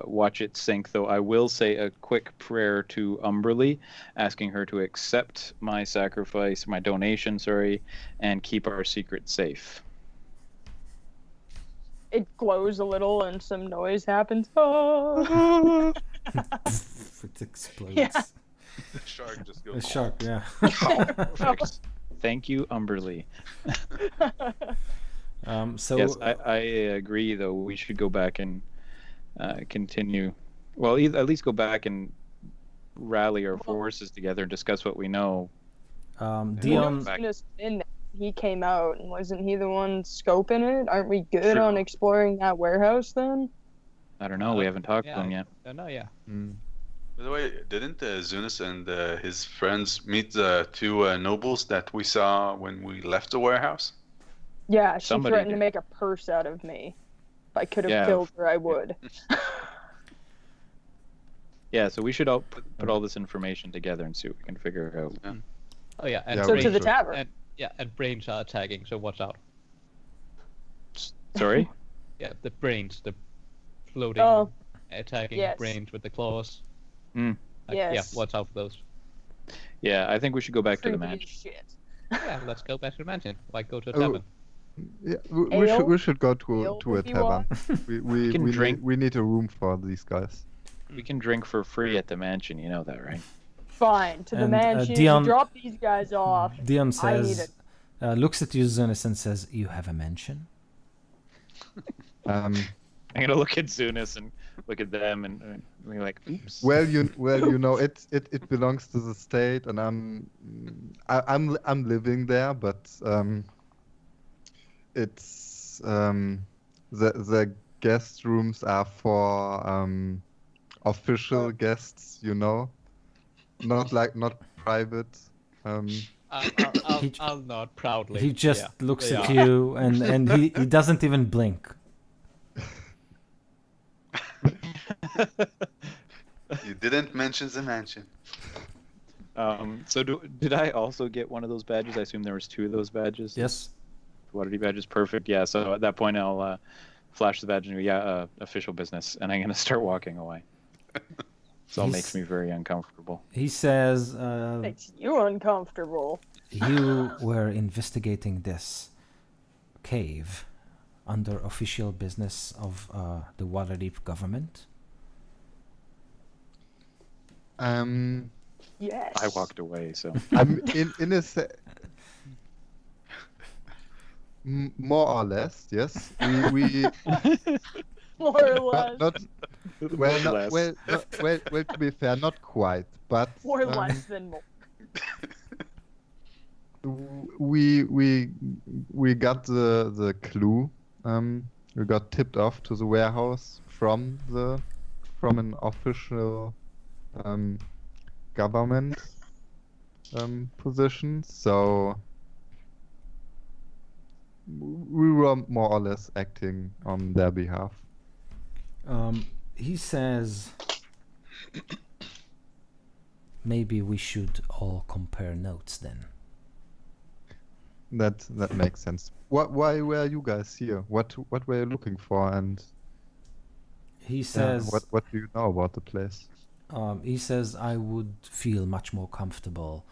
watch it sink, though, I will say a quick prayer to Umberly, asking her to accept my sacrifice, my donation, and keep our secret safe. It glows a little and some noise happens. Oh. It explodes. Yeah. The shark just A goes. shark, yeah. Perfect. Thank you, Umberly. So Yes, I agree, though. We should go back and continue. Well, at least go back and rally our forces together and discuss what we know. Dion, back. He came out, and wasn't he the one scoping it? Aren't we good Sure. on exploring that warehouse then? I don't know. We haven't talked yeah, to them yet. No, yeah. By the way, didn't Zunis and his friends meet the two nobles that we saw when we left the warehouse? Yeah, she Somebody threatened to did. make a purse out of me. If I could have Yeah. killed her, I would. Yeah, so we should all put all this information together and see what we can figure out. Yeah. Oh yeah, and Yeah, So we to the should. tavern. and and brains are attacking, so watch out. Sorry? Yeah, the brains, the floating Oh, attacking yes. brains with the claws. Mm. Yeah, Yes. watch out for those. Yeah, I think we should go back to the creepy as mansion. shit. Yeah, let's go back to the mansion. Like go to a Oh, tavern. Yeah, Ale? we should go to Ale a would be tavern. one. We can drink. we need a room for these guys. We can drink for free at the mansion, you know that, right? Fine, to the And, mansion. Dion- Drop these guys off. Dion I need says, looks at you, Zunis, and says, "You have a mansion." Um, I'm gonna look at Zunis and look at them and be like, oops. well, you know, it belongs to the state, and I'm living there, but it's the guest rooms are for official guests, you know, not private. I'll nod proudly. He just Yeah, looks they at are. you, and he doesn't even blink. You didn't mention the mansion. So did I also get one of those badges? I assume there was 2 of those badges. Yes. Waterdeep badges, perfect. Yeah. So at that point, I'll flash the badge and go, yeah, official business, and I'm gonna start walking away. This all makes me very uncomfortable. He says, Makes you uncomfortable. "You were investigating this cave under official business of the Waterdeep government." Yes. I walked away, so I'm in a more or less, yes. We More or less. not well, More or not, less. well, to be fair, not quite, but More less than more. we got the clue. We got tipped off to the warehouse from an official government position. So we were more or less acting on their behalf. He says, "Maybe we should all compare notes then." That makes sense. Why were you guys here? What were you looking for? And He says, what do you know about the place? he says, "I would feel much more comfortable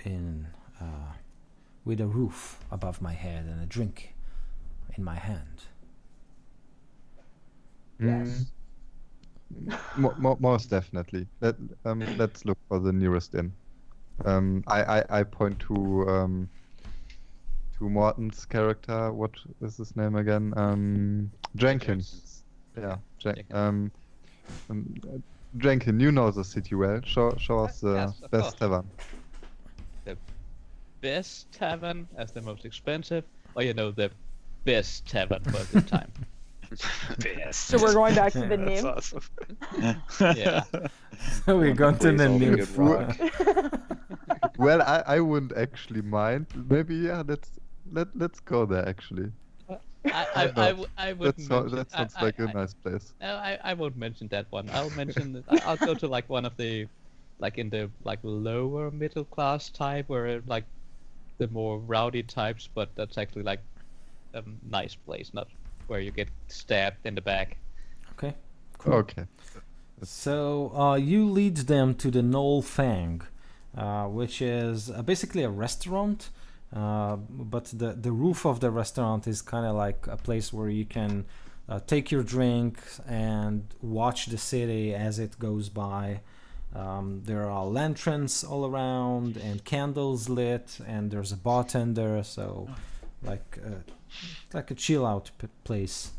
in with a roof above my head and a drink in my hand." Yes. Most definitely. Let's look for the nearest inn. I point to Morton's character. What is his name again? Jenkins. Yeah. Jenkins. Jenkins, you know the city well. Show us the Yes, of best course. tavern. Best tavern as the most expensive, or the best tavern for a good time. So we're going back to the nymph. awesome. Yeah. So we're going to Place the all the nymph. good wine. Well, I wouldn't actually mind. Maybe let's go there actually. I would That sounds like a nice place. I won't mention that one. I'll mention I'll go to like one of the in the lower middle class type, where like the more rowdy types, but that's actually like a nice place, not where you get stabbed in the back. Okay. Okay. So you lead them to the Knoll Fang, which is basically a restaurant, but the roof of the restaurant is kind of like a place where you can take your drink and watch the city as it goes by. There are lanterns all around and candles lit, and there's a bartender, so like a chill out place.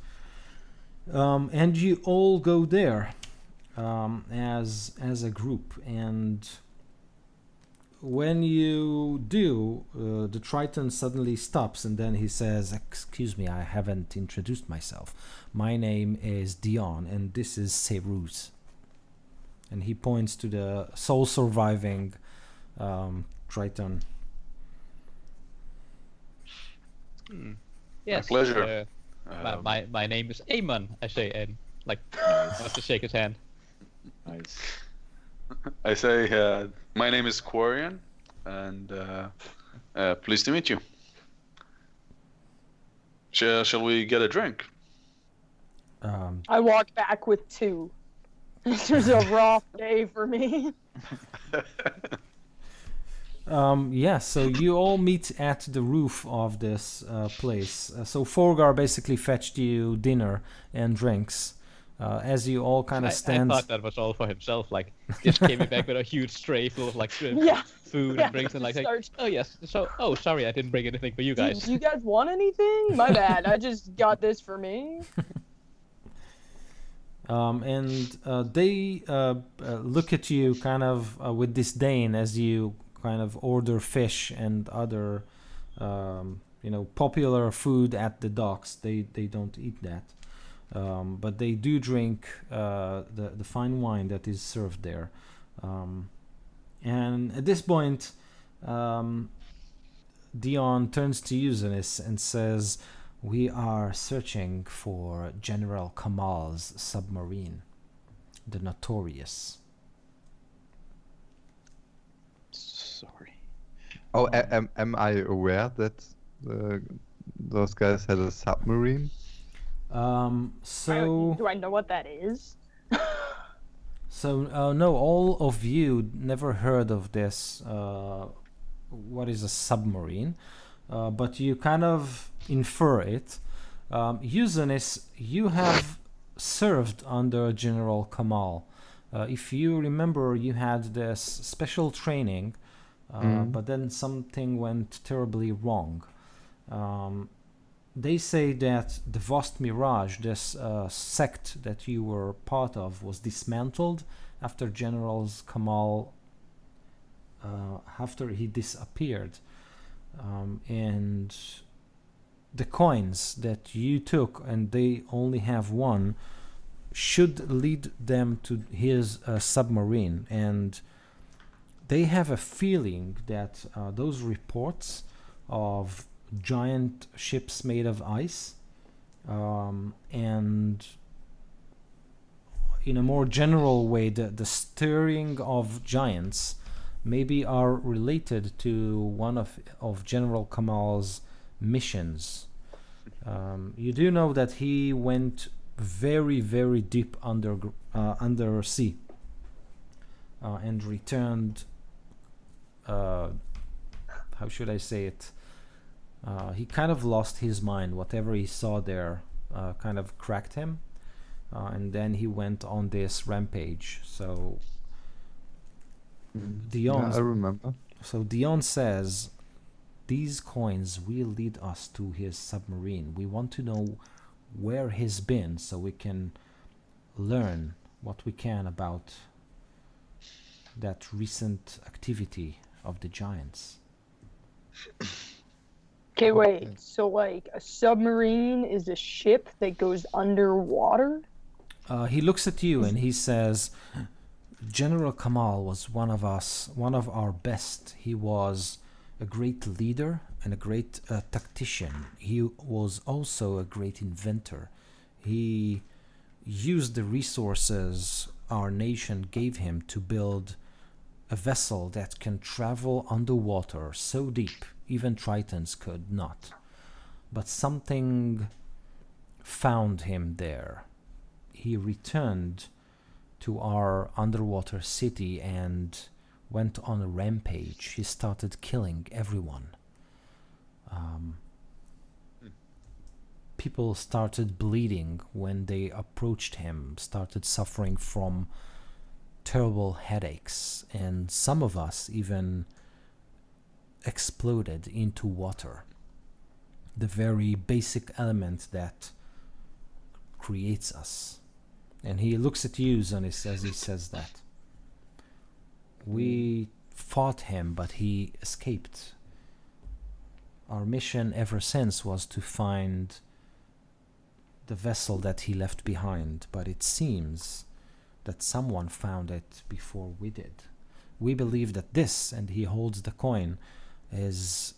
And you all go there as a group, and when you do, the Triton suddenly stops, and then he says, "Excuse me, I haven't introduced myself. My name is Dion, and this is Ceruz." And he points to the sole surviving Triton. Yes. pleasure. My name is Amon, I say, and want to shake his hand. Nice. I say, my name is Quarian, and pleased to meet you. Shall we get a drink? I walk back with 2. This was a rough day for me. Yeah, so you all meet at the roof of this place. So Forgar basically fetched you dinner and drinks. As you all kind I of stand. thought that was all for himself. Like, just came back with a huge tray full of like Yeah. food Yeah, and drinks, and like, starts- oh yes, so sorry, I didn't bring anything for you Do guys. you guys want anything? My bad. I just got this for me. And they look at you kind of with disdain as you kind of order fish and other, popular food at the docks. They don't eat that, but they do drink the fine wine that is served there. And at this point, Dion turns to Eusenis and says, "We are searching for General Kamal's submarine, the Notorious." Sorry. Oh, am I aware that those guys had a submarine? So Do I know what that is? no, all of you never heard of this. What is a submarine? But you kind of infer it. Eusenis, you have served under General Kamal. If you remember, you had this special training, but then something went terribly wrong. They say that the Vost Mirage, this sect that you were part of, was dismantled after General Kamal, after he disappeared. And the coins that you took, and they only have one, should lead them to his submarine. And they have a feeling that those reports of giant ships made of ice, and in a more general way, the stirring of giants maybe are related to one of General Kamal's missions. You do know that he went very, very deep under sea, and returned. How should I say it? He kind of lost his mind. Whatever he saw there kind of cracked him, and then he went on this rampage. So Dion, Yeah, I remember. so Dion says, these coins will lead us to his submarine. We want to know where he's been so we can learn what we can about that recent activity of the giants. Okay, wait. So, like, a submarine is a ship that goes underwater? He looks at you and he says, General Kamal was one of our best. He was a great leader and a great tactician. He was also a great inventor. He used the resources our nation gave him to build a vessel that can travel underwater so deep even Tritons could not. But something found him there. He returned to our underwater city and went on a rampage. He started killing everyone. People started bleeding when they approached him, started suffering from terrible headaches, and some of us even exploded into water, the very basic element that creates us. And he looks at you, Zonis, as he says that. We fought him, but he escaped. Our mission ever since was to find the vessel that he left behind, but it seems that someone found it before we did. We believe that this, and he holds the coin, is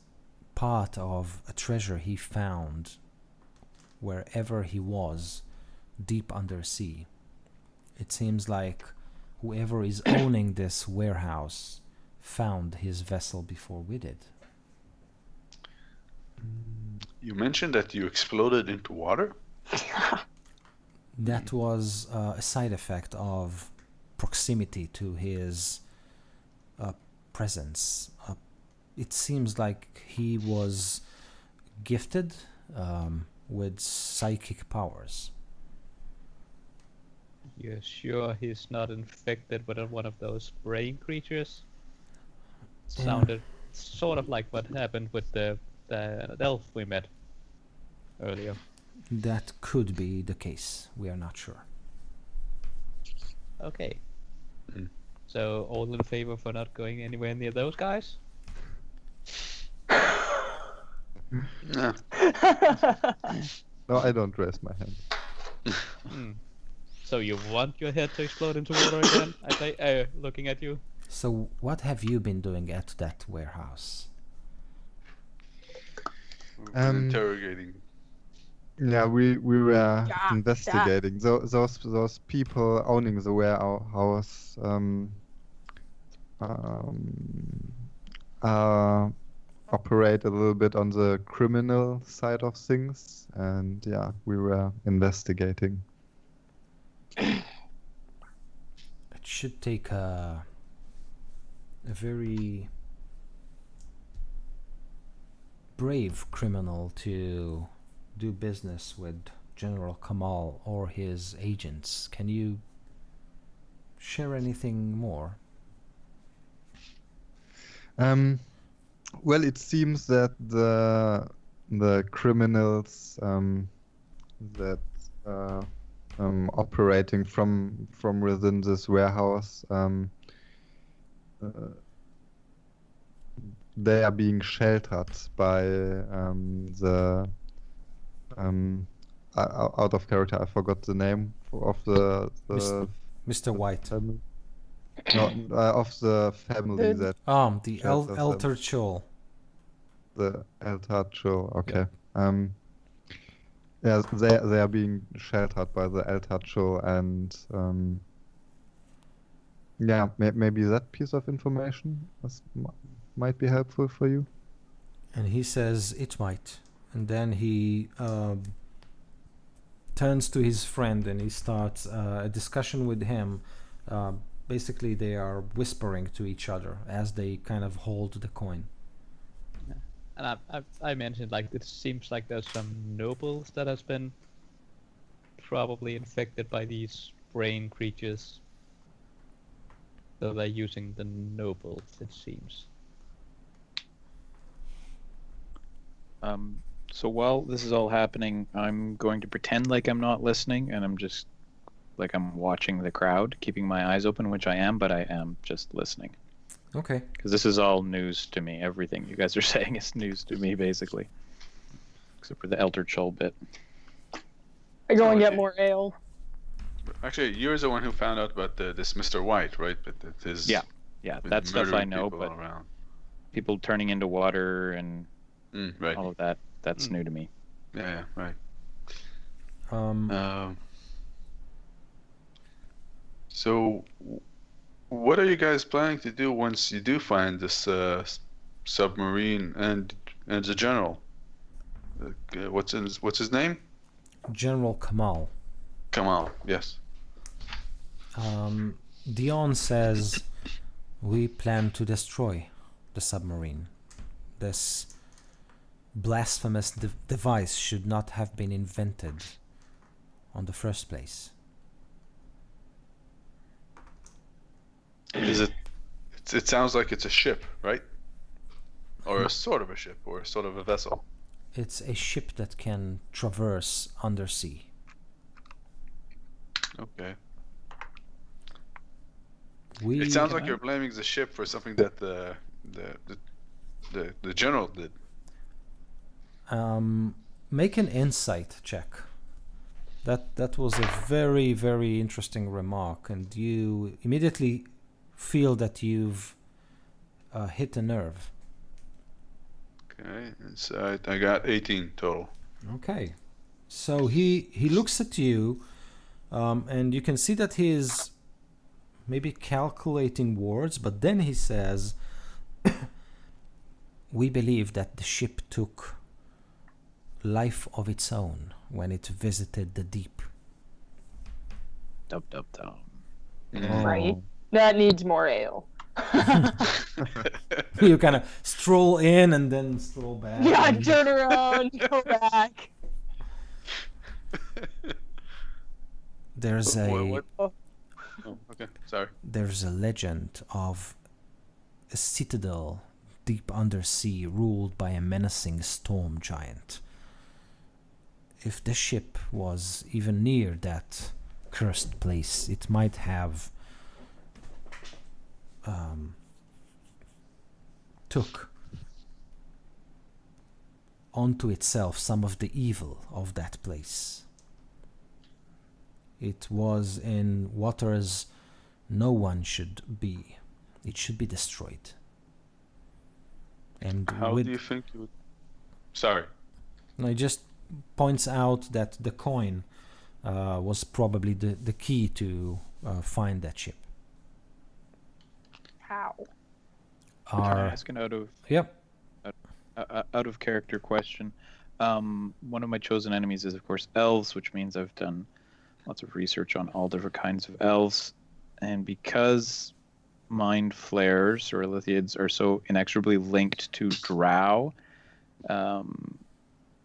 part of a treasure he found wherever he was, deep under sea. It seems like whoever is owning this warehouse found his vessel before we did. You mentioned that you exploded into water? That was a side effect of proximity to his presence. It seems like he was gifted with psychic powers. You're sure he's not infected with one of those brain creatures? Sounded sort of like what happened with the elf we met earlier. That could be the case. We are not sure. Okay. Mm. So all in favor for not going anywhere near those guys? Yeah. No, I don't raise my hand. Hmm. So you want your head to explode into water again? I say, looking at you. So what have you been doing at that warehouse? We've been interrogating. Yeah, we were Yeah, investigating. Those people owning the warehouse operate a little bit on the criminal side of things, and yeah, we were investigating. It should take a very brave criminal to do business with General Kamal or his agents. Can you share anything more? Well, it seems that the criminals that operating from within this warehouse, they are being sheltered by the out of character. I forgot the name of the Mr. White. family. No, of the family The- that The Shelter them. Elter Chol. the El Tacho. Okay. Yeah, they are being sheltered by the El Tacho, and yeah, maybe that piece of information might be helpful for you. And he says it might. And then he turns to his friend and he starts a discussion with him. Basically, they are whispering to each other as they kind of hold the coin. And I mentioned, like, it seems like there's some nobles that has been probably infected by these brain creatures. So they're using the nobles, it seems. So while this is all happening, I'm going to pretend like I'm not listening, and I'm just like I'm watching the crowd, keeping my eyes open, which I am, but I am just listening. Okay. Because this is all news to me. Everything you guys are saying is news to me, basically. Except for the Elder Chol bit. I go and get Okay. more ale. Actually, you're the one who found out about this Mr. White, right? But that his Yeah, Yeah, been that stuff I murdering know, people but all around. people turning into water and Right. all of that, that's new to me. Yeah, right. Um, So, what are you guys planning to do once you do find this submarine and the general? What's his name? General Kamal. Kamal. Yes. Dion says we plan to destroy the submarine. This blasphemous device should not have been invented on the first place. Is it? It sounds like it's a ship, right? Or a sort of a ship, or sort of a vessel. It's a ship that can traverse undersea. Okay. We It sounds like you're blaming the ship for something that the general did. make an insight check. That was a very, very interesting remark, and you immediately feel that you've hit a nerve. Okay, inside I got 18 total. Okay, so he looks at you, and you can see that his maybe calculating words, but then he says, we believe that the ship took life of its own when it visited the deep. Dub dub dub. Right. That needs more ale. You kind of stroll in and then stroll back. Yeah, and- turn around, go back. There's What? a Oh, okay. Sorry. there's a legend of a citadel deep undersea ruled by a menacing storm giant. If the ship was even near that cursed place, it might have took onto itself some of the evil of that place. It was in waters no one should be. It should be destroyed. And How with, do you think you would? Sorry. no, it just points out that the coin was probably the key to find that ship. How? Can I Our, ask an out of character question? One of my chosen enemies is, of course, elves, which means I've done lots of research on all different kinds of elves. And because mind flayers or Lithiids are so inexorably linked to drow,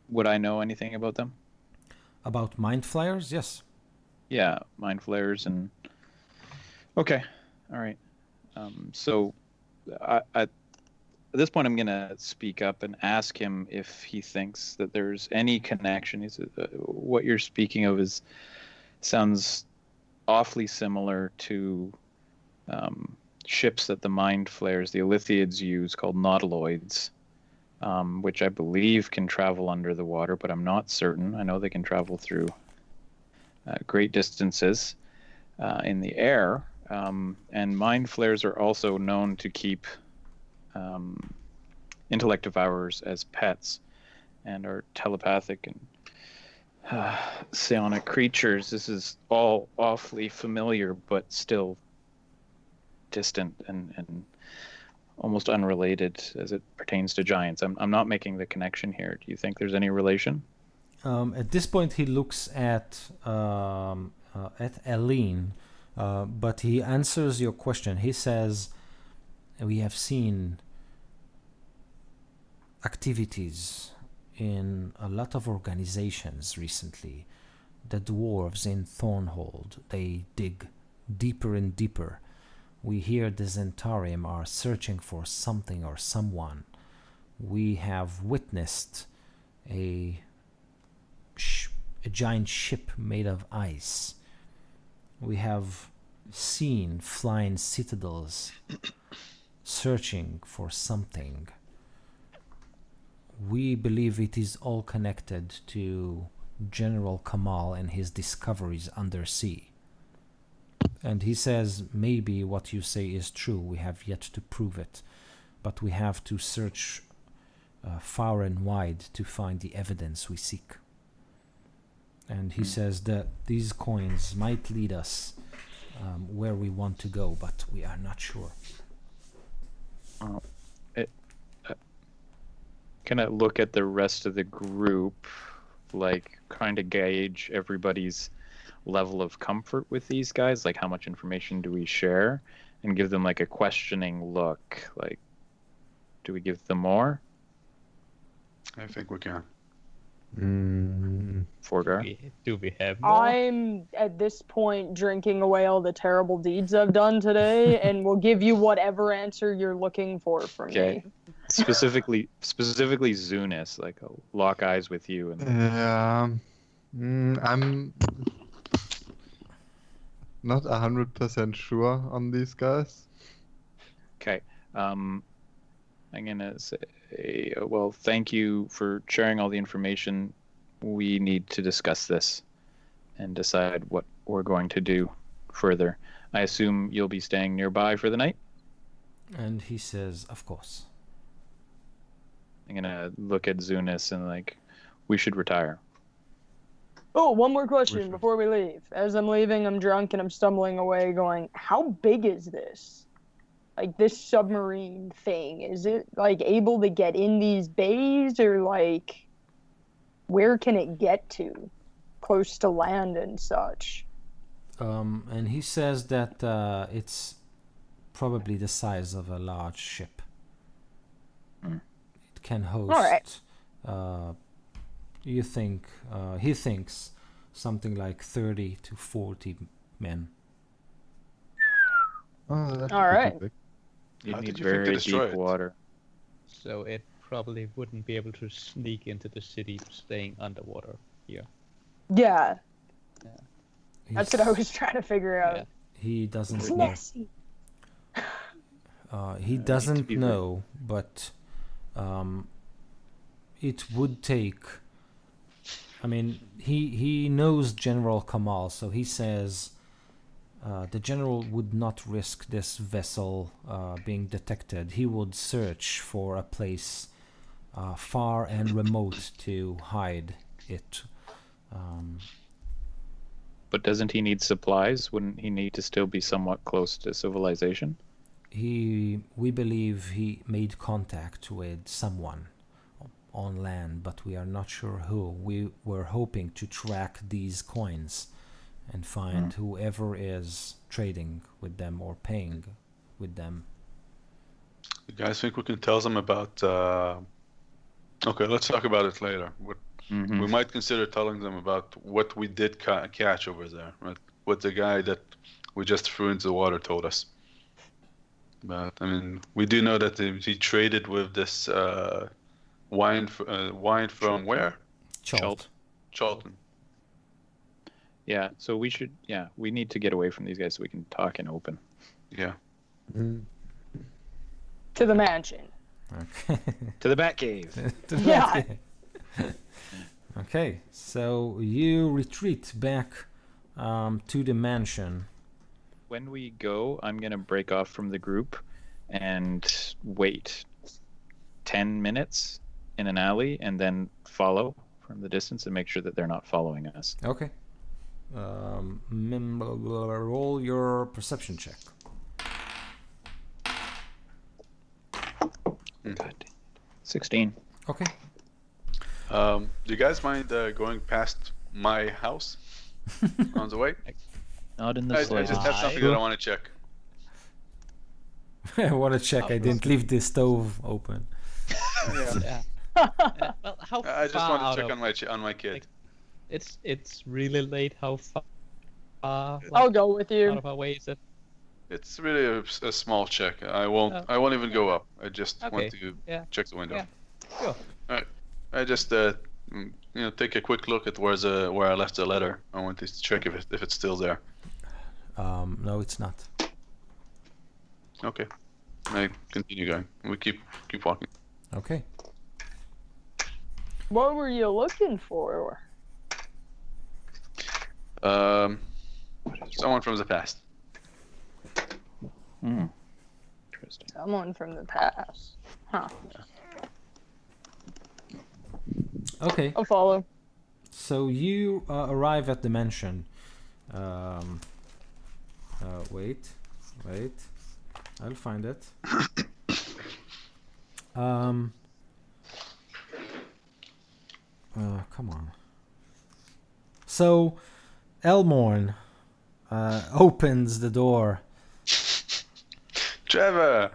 would I know anything about them? about mind flayers, yes. Yeah, mind flayers and... Okay, all right. So at this point, I'm going to speak up and ask him if he thinks that there's any connection. What you're speaking of sounds awfully similar to ships that the mind flayers, the Lithiids, use called nautiloids, which I believe can travel under the water, but I'm not certain. I know they can travel through great distances in the air. And mind flayers are also known to keep intellect devourers as pets and are telepathic and psionic creatures. This is all awfully familiar, but still distant and almost unrelated as it pertains to giants. I'm not making the connection here. Do you think there's any relation? At this point, he looks at Eileen, but he answers your question. He says, "We have seen activities in a lot of organizations recently. The dwarves in Thornhold, they dig deeper and deeper. We hear the Zentarium are searching for something or someone. We have witnessed a giant ship made of ice. We have seen flying citadels searching for something. We believe it is all connected to General Kamal and his discoveries undersea." And he says, maybe what you say is true. We have yet to prove it. But we have to search far and wide to find the evidence we seek. And he says that these coins might lead us where we want to go, but we are not sure. Can I look at the rest of the group, like kind of gauge everybody's level of comfort with these guys? Like, how much information do we share? And give them like a questioning look. Like, do we give them more? I think we can. Forgar? Do we have more? I'm at this point drinking away all the terrible deeds I've done today, and will give you whatever answer you're looking for from Okay. me. Specifically Zunis, like lock eyes with you. And Yeah. I'm not 100% sure on these guys. okay. I'm gonna say, well, thank you for sharing all the information. We need to discuss this and decide what we're going to do further. I assume you'll be staying nearby for the night? And he says, of course. I'm gonna look at Zunis and like, we should retire. Oh, one more question Which one? before we leave. As I'm leaving, I'm drunk and I'm stumbling away going, how big is this? Like this submarine thing, is it like able to get in these bays or like where can it get to? Close to land and such. And he says that it's probably the size of a large ship. It can host. right. You think he thinks something like 30 to 40 men. Oh, that's All pretty right. big. You How need did you think they very destroyed deep it? water. So it probably wouldn't be able to sneak into the city staying underwater here. Yeah, that's what I He's- was trying to figure out. Yeah. He doesn't It's know. messy. He to doesn't be know, but it would take. I mean, he knows General Kamal, so he says the general would not risk this vessel being detected. He would search for a place far and remote to hide it. But doesn't he need supplies? Wouldn't he need to still be somewhat close to civilization? We believe he made contact with someone on land, but we are not sure who. We were hoping to track these coins and find whoever is trading with them or paying with them. You guys think we can tell them about? Okay, let's talk about it later. We might consider telling them about what we did catch over there, right? What the guy that we just threw into the water told us. But I mean, we do know that he traded with this wine from where? Chalt. Charlton. Yeah, so we need to get away from these guys so we can talk in open. Yeah. To the mansion. Okay. To the Batcave. Yeah. Okay, so you retreat back to the mansion. When we go, I'm going to break off from the group and wait 10 minutes in an alley and then follow from the distance and make sure that they're not following us. Okay. Roll your perception check. God. 16. Okay. Do you guys mind going past my house on the way? Not in the I just slightest. have something that I want to check. I want to check. I didn't leave the stove open. Yeah. Well, how I just far want out to check of- on my kid. It's really late. How far? I'll go with Out you. of our way is it? It's really a small check. I won't. Oh. I won't even go up. I just Okay. want to Yeah. check the window. Yeah. Sure. I just take a quick look at where I left the letter. I want to check if it's still there. No, it's not. Okay. I continue going. We keep walking. Okay. What were you looking for? Someone from the past. Interesting. Someone from the past. Huh. Okay. I'll follow. So you arrive at the mansion. Wait. I'll find it. Come on. So, Elmorn opens the door Trevor.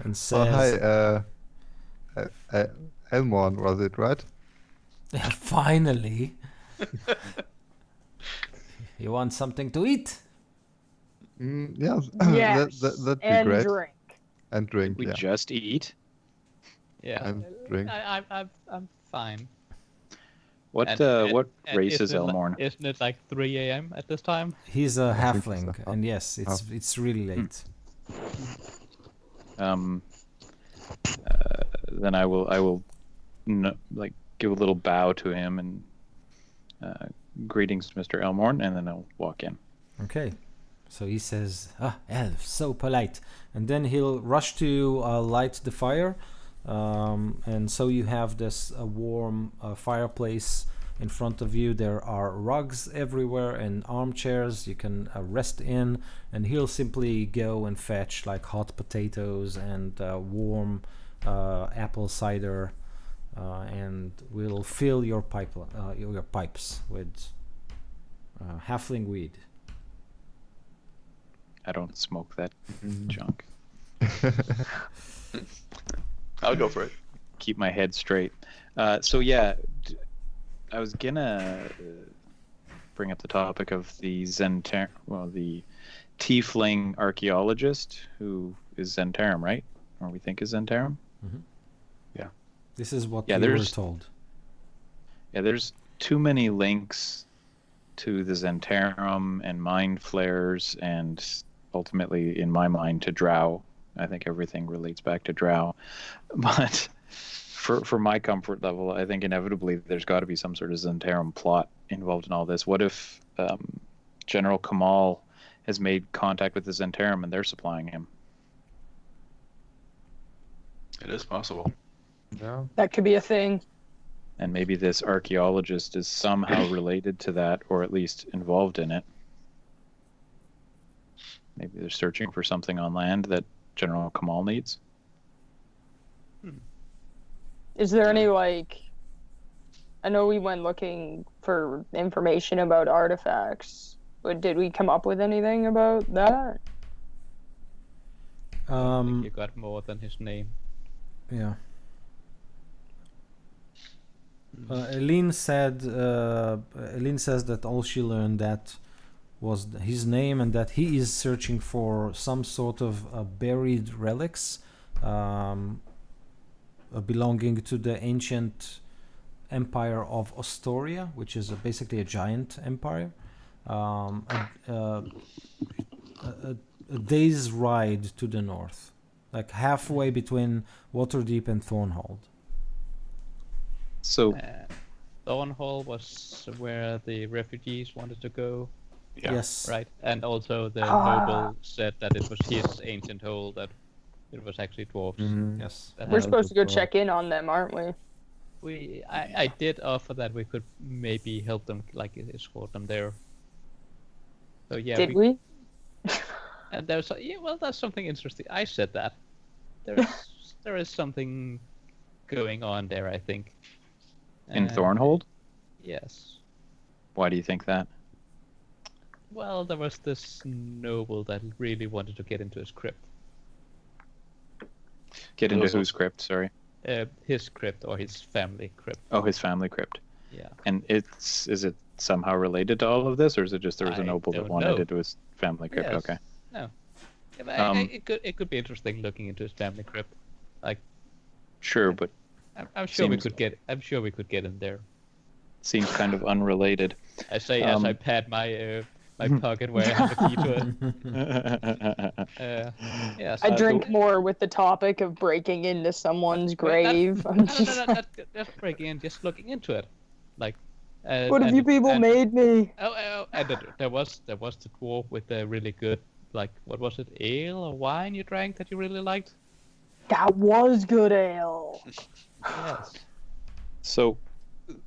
and Oh, says, hi. Elmorn, was it right? "Yeah, finally. You want something to eat?" Yeah. Yes. That'd be and great. drink. And drink, We yeah. just eat. Yeah. And drink. I'm fine. What And- what and race is isn't it- Elmorn? Isn't it like 3 a.m. at this time? He's a think it's halfling, a and yes, it's really late. Then I will give a little bow to him and greetings, Mr. Elmorn, and then I'll walk in. Okay. So he says, elf, so polite. And then he'll rush to light the fire. And so you have this warm fireplace In front of you there are rugs everywhere and armchairs you can rest in, and he'll simply go and fetch like hot potatoes and warm apple cider, and we'll fill your pipes with halfling weed. I don't smoke that junk. I'll go for it. Keep my head straight. So yeah, I was gonna bring up the topic of the the tiefling archaeologist who is Zentarum, right? Or we think is Zentarum. This is what Yeah, we were there's- told. Yeah, there's too many links to the Zentarum and mind flares, and ultimately, in my mind, to Drow. I think everything relates back to Drow. But for my comfort level, I think inevitably there's got to be some sort of Zentarum plot involved in all this. What if General Kamal has made contact with the Zentarum and they're supplying him? It is possible. Yeah. That could be a thing. And maybe this archaeologist is somehow related to that, or at least involved in it. Maybe they're searching for something on land that General Kamal needs. Is there any, like, I know we went looking for information about artifacts, but did we come up with anything about that? I think you got more than his name. Yeah. Eileen says that all she learned that was his name, and that he is searching for some sort of buried relics belonging to the ancient empire of Ostoria, which is basically a giant empire. A day's ride to the north, like halfway between Waterdeep and Thornhold. So Thornhall was where the refugees wanted to go, Yeah. Yes. right? And also the Ah. noble said that it was his ancient hole, that it was actually dwarves. Yes. That We're had- supposed to go check in on them, aren't we? I did offer that we could maybe help them, like escort them there. So yeah, Did we? And there's that's something interesting. I said that there is something going on there, I think. in Thornhold? Yes. Why do you think that? Well, there was this noble that really wanted to get into his crypt. Get into Also- whose crypt? Sorry. His crypt or his family crypt. Oh, his family crypt. Yeah. And is it somehow related to all of this, or is it just there was a I noble that don't wanted know. into his family crypt? Yes. Okay. No. Yeah, but Um, it could be interesting looking into his family crypt. Sure, but I'm sure we Seems- could get. I'm sure we could get in there. seems kind of unrelated. I say as Um, I pat my my pocket where I have a key to it. Yes. I drink more with the topic of breaking into someone's grave. I'm just Not just breaking in, just looking into it. Like. what have you people made me? And there was the dwarf with the really good, like, what was it, ale or wine you drank that you really liked? That was good ale. Yes. So,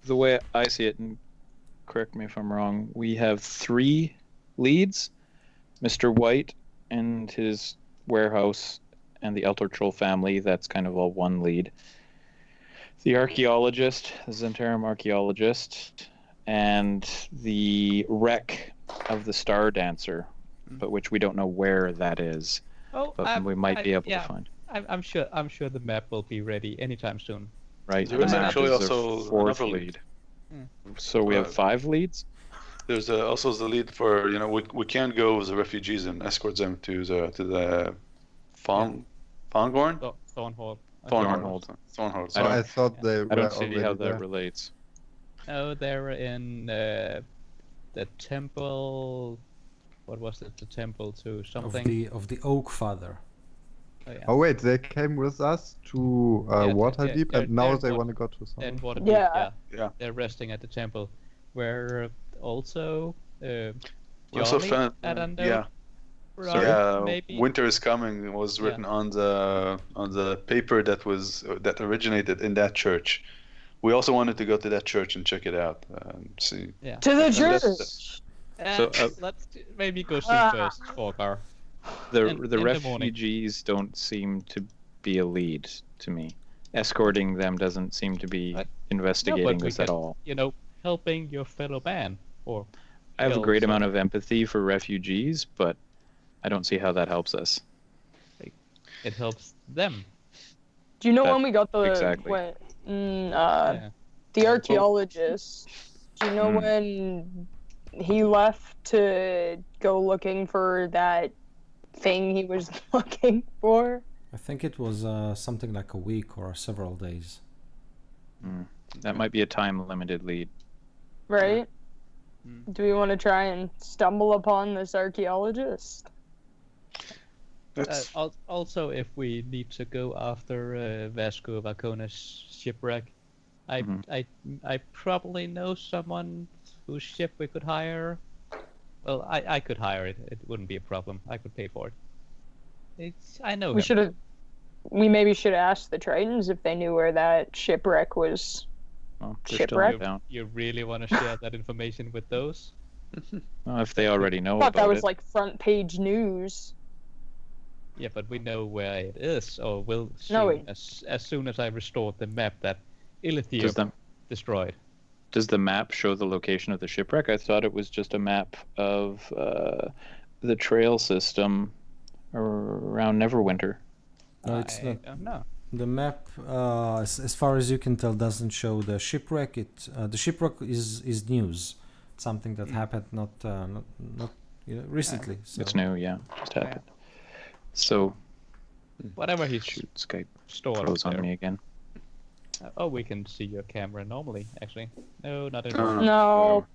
the way I see it, and correct me if I'm wrong, we have 3 leads: Mr. White and his warehouse, and the Elder Troll family. That's kind of all one lead. The archaeologist, the Zentarum archaeologist, and the wreck of the Star Dancer, but which we don't know where that is. Oh, But we might be able yeah, to find. I'm sure the map will be ready anytime soon. Right. There is and that actually is our also 4th another lead. lead. So we have Uh, 5 leads. There's also the lead for we can't go with the refugees and escort them to the Fongorn. Thornhall. Thornhold. Thornhold. I So don't- I thought they I were don't see already how there. that relates. No, they're in the temple. What was it? The temple to something. of the Oak Father. Oh, yeah. Oh wait, they came with us to Yeah, Waterdeep, they're- and now they're they what- want to go to And something. Waterdeep, Yeah. Yeah. They're resting at the temple, where also Also Johnny found, Adando, yeah, right, yeah. maybe. Winter is coming was written on the paper that originated in that church, we also wanted to go to that church and check it out. See. Yeah. To the that's- church. Let's maybe go see Ah. first, Forgar. The In the the morning. refugees don't seem to be a lead to me. Escorting them doesn't seem to be Right. investigating No, but we this at can- all. Helping your fellow man. Or I have a kill great amount someone. of empathy for refugees, but I don't see how that helps us. It helps them. Do you know That- when we got the exactly. Yeah. the archaeologist? Do you know Hmm. when he left to go looking for that thing he was looking for? I think it was something like a week or several days. That might be a time-limited lead. Right? Mm. Do we want to try and stumble upon this archaeologist? That's Also, if we need to go after Vasco Valcona's shipwreck, Mhm. I probably know someone whose ship we could hire. Well, I could hire it. It wouldn't be a problem. I could pay for it. I know We him. should have. We maybe should have asked the Tritons if they knew where that shipwreck was. Well, they're Shipwreck? still down. You really want to share that information with those? Well, if they already know I thought that about was it. like front page news. Yeah, but we know where it is, or will soon, No, we- as soon as I restored the map that Ilithir Does the, destroyed. does the map show the location of the shipwreck? I thought it was just a map of the trail system around Neverwinter. No, it's I not. don't know. The map, as far as you can tell, doesn't show the shipwreck. The shipwreck is news, something that happened not recently. So. It's new, yeah. Just happened. So, Whatever he's shoot, Skype stored up froze on there. me again. Oh, we can see your camera normally, actually. No, not No, anymore. No,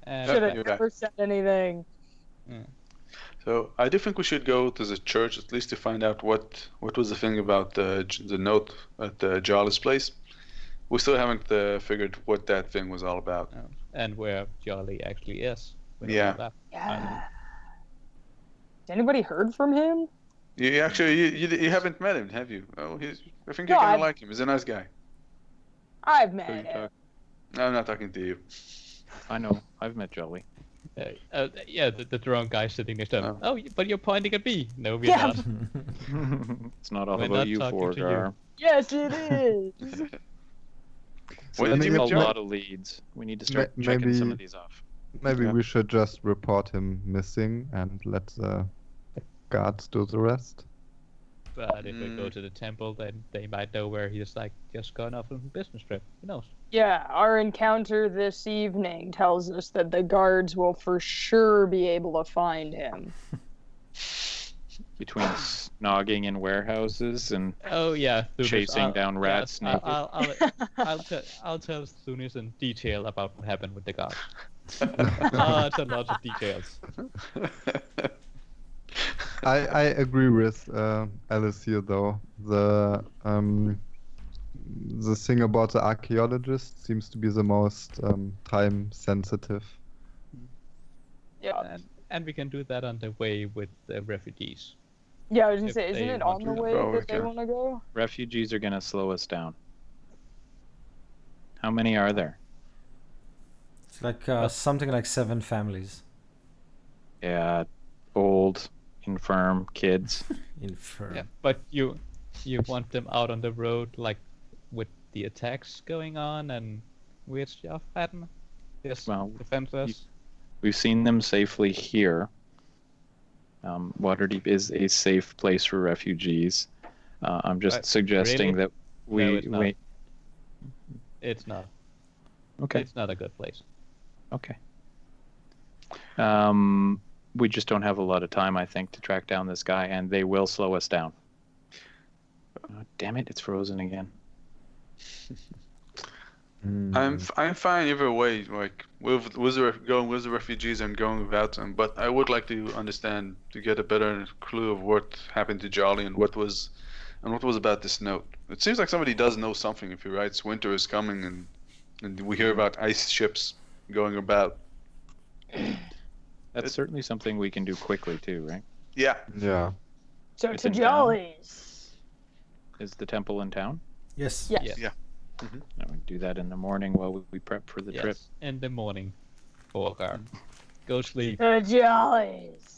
And should Yeah, have you're never said anything. So I do think we should go to the church at least to find out what was the thing about the note at Jarla's place. We still haven't figured what that thing was all about. and where Jolly actually is. We don't Yeah. know that. Yeah. Has anybody heard from him? You actually you haven't met him, have you? Oh, I think No, you're gonna I've- like him. He's a nice guy. I've Who are you met him. talking- No, I'm not talking to you. I know. I've met Jolly. Yeah, the drunk guy sitting next to him. Oh. Oh, but you're pointing at me. No, we're Yeah. not. It's not all We're about not you, talking to you. Forgar. Yes, it is. So When that's did you a meet Jolly? lot of leads. We need to start Ma- checking some maybe- of these off. Maybe Yeah. we should just report him missing and let the guards do the rest. But if we go to the temple, then they might know where he's like just gone off on a business trip. Who knows? Yeah, our encounter this evening tells us that the guards will for sure be able to find him. Between snogging in warehouses and Oh yeah, Thunis, Chasing down rats yes, naked. I'll tell Thunis in detail about what happened with the guard. Lots and lots of details. I agree with Alice here though. The thing about the archaeologist seems to be the most time sensitive. Yeah, And we can do that on the way with the refugees. yeah. I was gonna If say, isn't they it want on the to way go, that they okay. want to go? refugees are going to slow us down. How many are there? It's like something like 7 families. Yeah, old, infirm, kids. Infirm. Yeah, but you want them out on the road, like with the attacks going on and weird stuff happening. Yes, Well, defenseless. We've seen them safely here. Waterdeep is a safe place for refugees. I'm just suggesting really? that we No, it's not. wait. It's not. Okay. It's not a good place. Okay. We just don't have a lot of time, I think, to track down this guy, and they will slow us down. Damn it! It's frozen again. I'm fine either way, like going with the refugees and going without them. But I would like to understand to get a better clue of what happened to Jolly and what was about this note. It seems like somebody does know something if he writes winter is coming and we hear about ice ships going about. That's certainly something we can do quickly too, right? Yeah. Yeah. So It's to in town. Jolly's. Is the temple in town? Yes. Yes. Yeah. Yeah. I would do that in the morning while we prep for the trip. Yes, in the morning, Borgar. Go sleep. The jollies.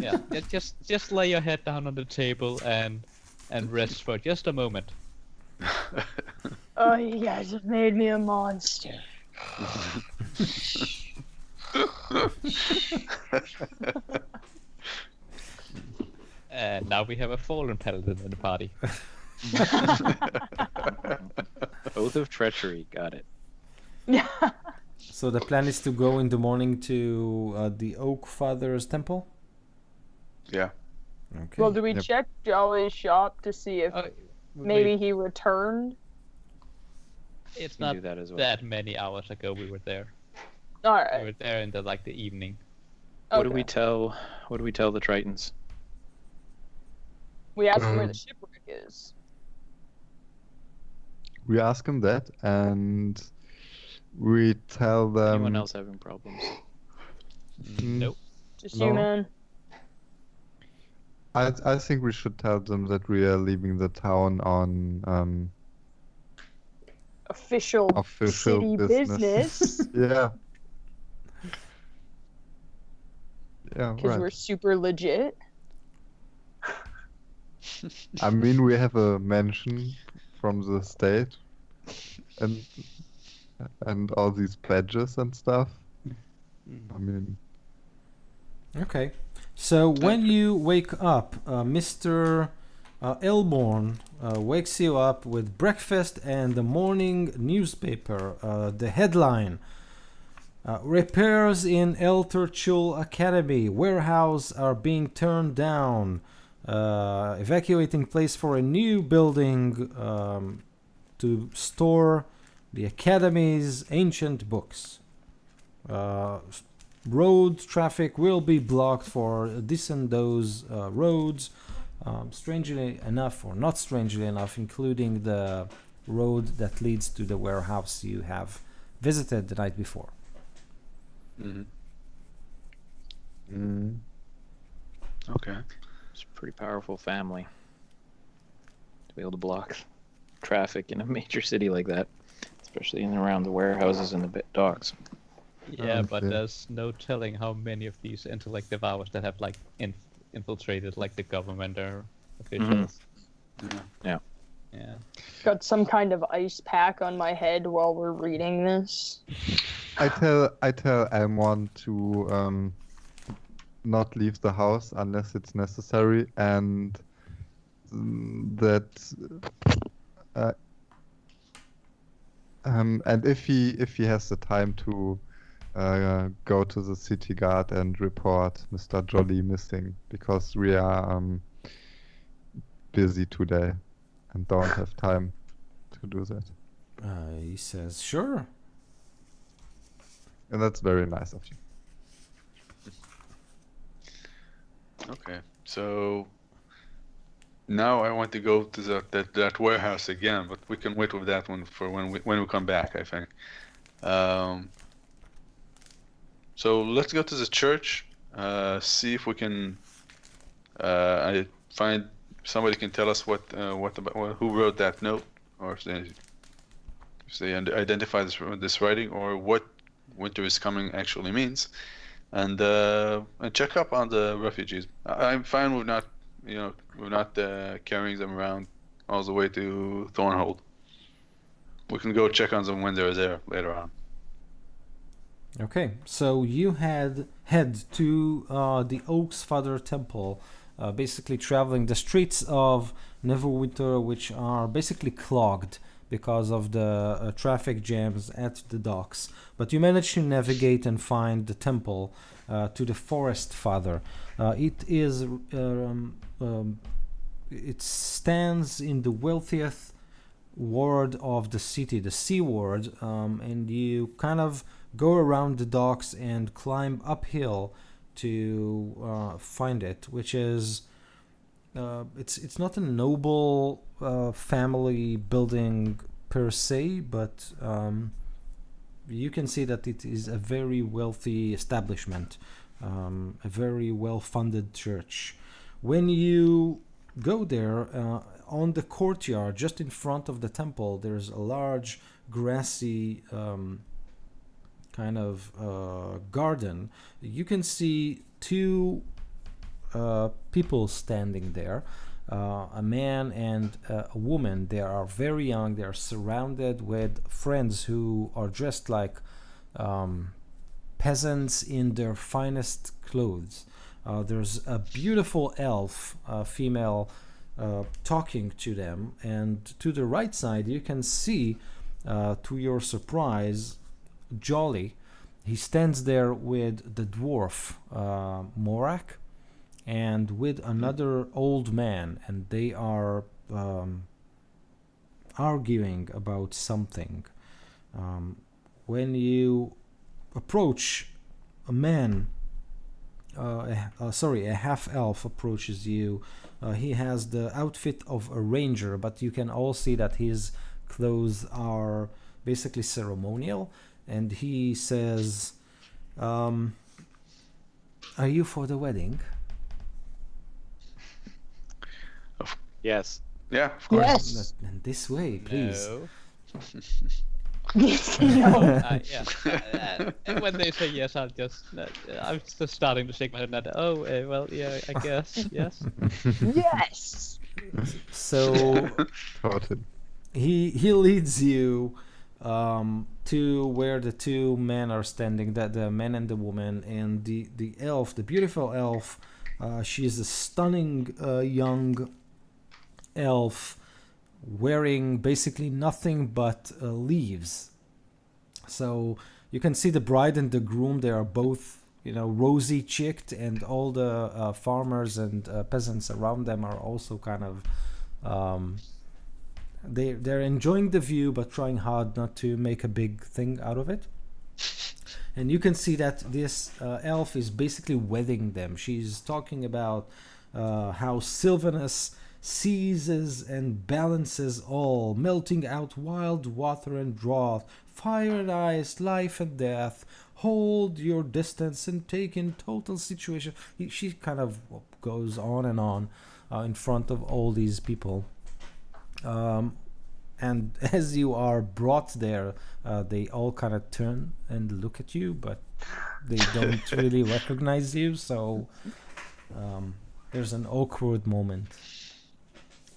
Yeah, just lay your head down on the table and rest for just a moment. Oh, you guys have made me a monster. And now we have a fallen paladin in the party. Oath of treachery. Got it. Yeah. So the plan is to go in the morning to the Oak Father's temple. Yeah. Okay. Well, do we Yep. check Jolly's shop to see if maybe he returned? It's Can not do that as well. that many hours ago we were there. All We right. were there in the evening. What do Okay. we tell? What do we tell the Tritons? We asked him where the Um, shipwreck is. We ask him that, and we tell them. Anyone else having problems? Mm, Nope. Just no. you, man. I think we should tell them that we are leaving the town on Official city business. Yeah. Yeah, Because we're right. super legit. I mean, we have a mention from the state, and all these badges and stuff. I mean, Okay. So when you wake up, Mr. Elborn wakes you up with breakfast and the morning newspaper. The headline: repairs in El Turchul Academy. Warehouse are being turned down. Evacuating place for a new building to store the Academy's ancient books. Road traffic will be blocked for those roads. Strangely enough, or not strangely enough, including the road that leads to the warehouse you have visited the night before. Mhm. mm, Okay. It's a pretty powerful family to be able to block traffic in a major city like that, especially in and around the warehouses and the docks. Yeah, but Okay. there's no telling how many of these intellect devours that have infiltrated the government or officials. Yeah. Yeah. Got some kind of ice pack on my head while we're reading this. I tell Elmon to not leave the house unless it's necessary, and that and if he has the time to go to the city guard and report Mr. Jolly missing, because we are busy today and don't have time to do that. He says, sure. And that's very nice of you. Okay. So now I want to go to that warehouse again, but we can wait with that one for when we come back, I think. So let's go to the church. See if we can I find somebody can tell us who wrote that note, or if they identify this writing, or what winter is coming actually means, and check up on the refugees. I'm fine with not carrying them around all the way to Thornhold. We can go check on them when they're there later on. Okay, so you head to the Oak's Father Temple, basically traveling the streets of Neverwinter, which are basically clogged because of the traffic jams at the docks. But you manage to navigate and find the temple to the Forest Father. It stands in the wealthiest ward of the city, the Sea Ward, and you kind of go around the docks and climb uphill to find it, which is it's not a noble family building per se, but you can see that it is a very wealthy establishment, a very well-funded church. When you go there, on the courtyard, just in front of the temple, there's a large grassy kind of garden. You can see two people standing there, a man and a woman. They are very young. They are surrounded with friends who are dressed like peasants in their finest clothes. There's a beautiful elf, female, talking to them, and to the right side you can see, to your surprise, Jolly. He stands there with the dwarf, Morak, and with another old man, and they are arguing about something. When you approach, a man, a half-elf approaches you. He has the outfit of a ranger, but you can all see that his clothes are basically ceremonial. And he says, "Are you for the wedding?" Yes. Yeah, of course. Yes. And this way, please. No. No. Yeah. And when they say yes, I'm just starting to shake my head. And oh, well, yeah, I guess yes. Yes. So Totally. he leads you to where the two men are standing, that the man and the woman, and the elf, the beautiful elf. She is a stunning young elf, wearing basically nothing but leaves. So you can see the bride and the groom. They are both, rosy cheeked, and all the farmers and peasants around them are also kind of they're enjoying the view but trying hard not to make a big thing out of it. And you can see that this elf is basically wedding them. She's talking about how Sylvanus seizes and balances all, melting out wild water and drought, fire and ice, life and death. Hold your distance and take in total situation. She kind of goes on and on in front of all these people. And as you are brought there, they all kind of turn and look at you, but they don't really recognize you. So there's an awkward moment.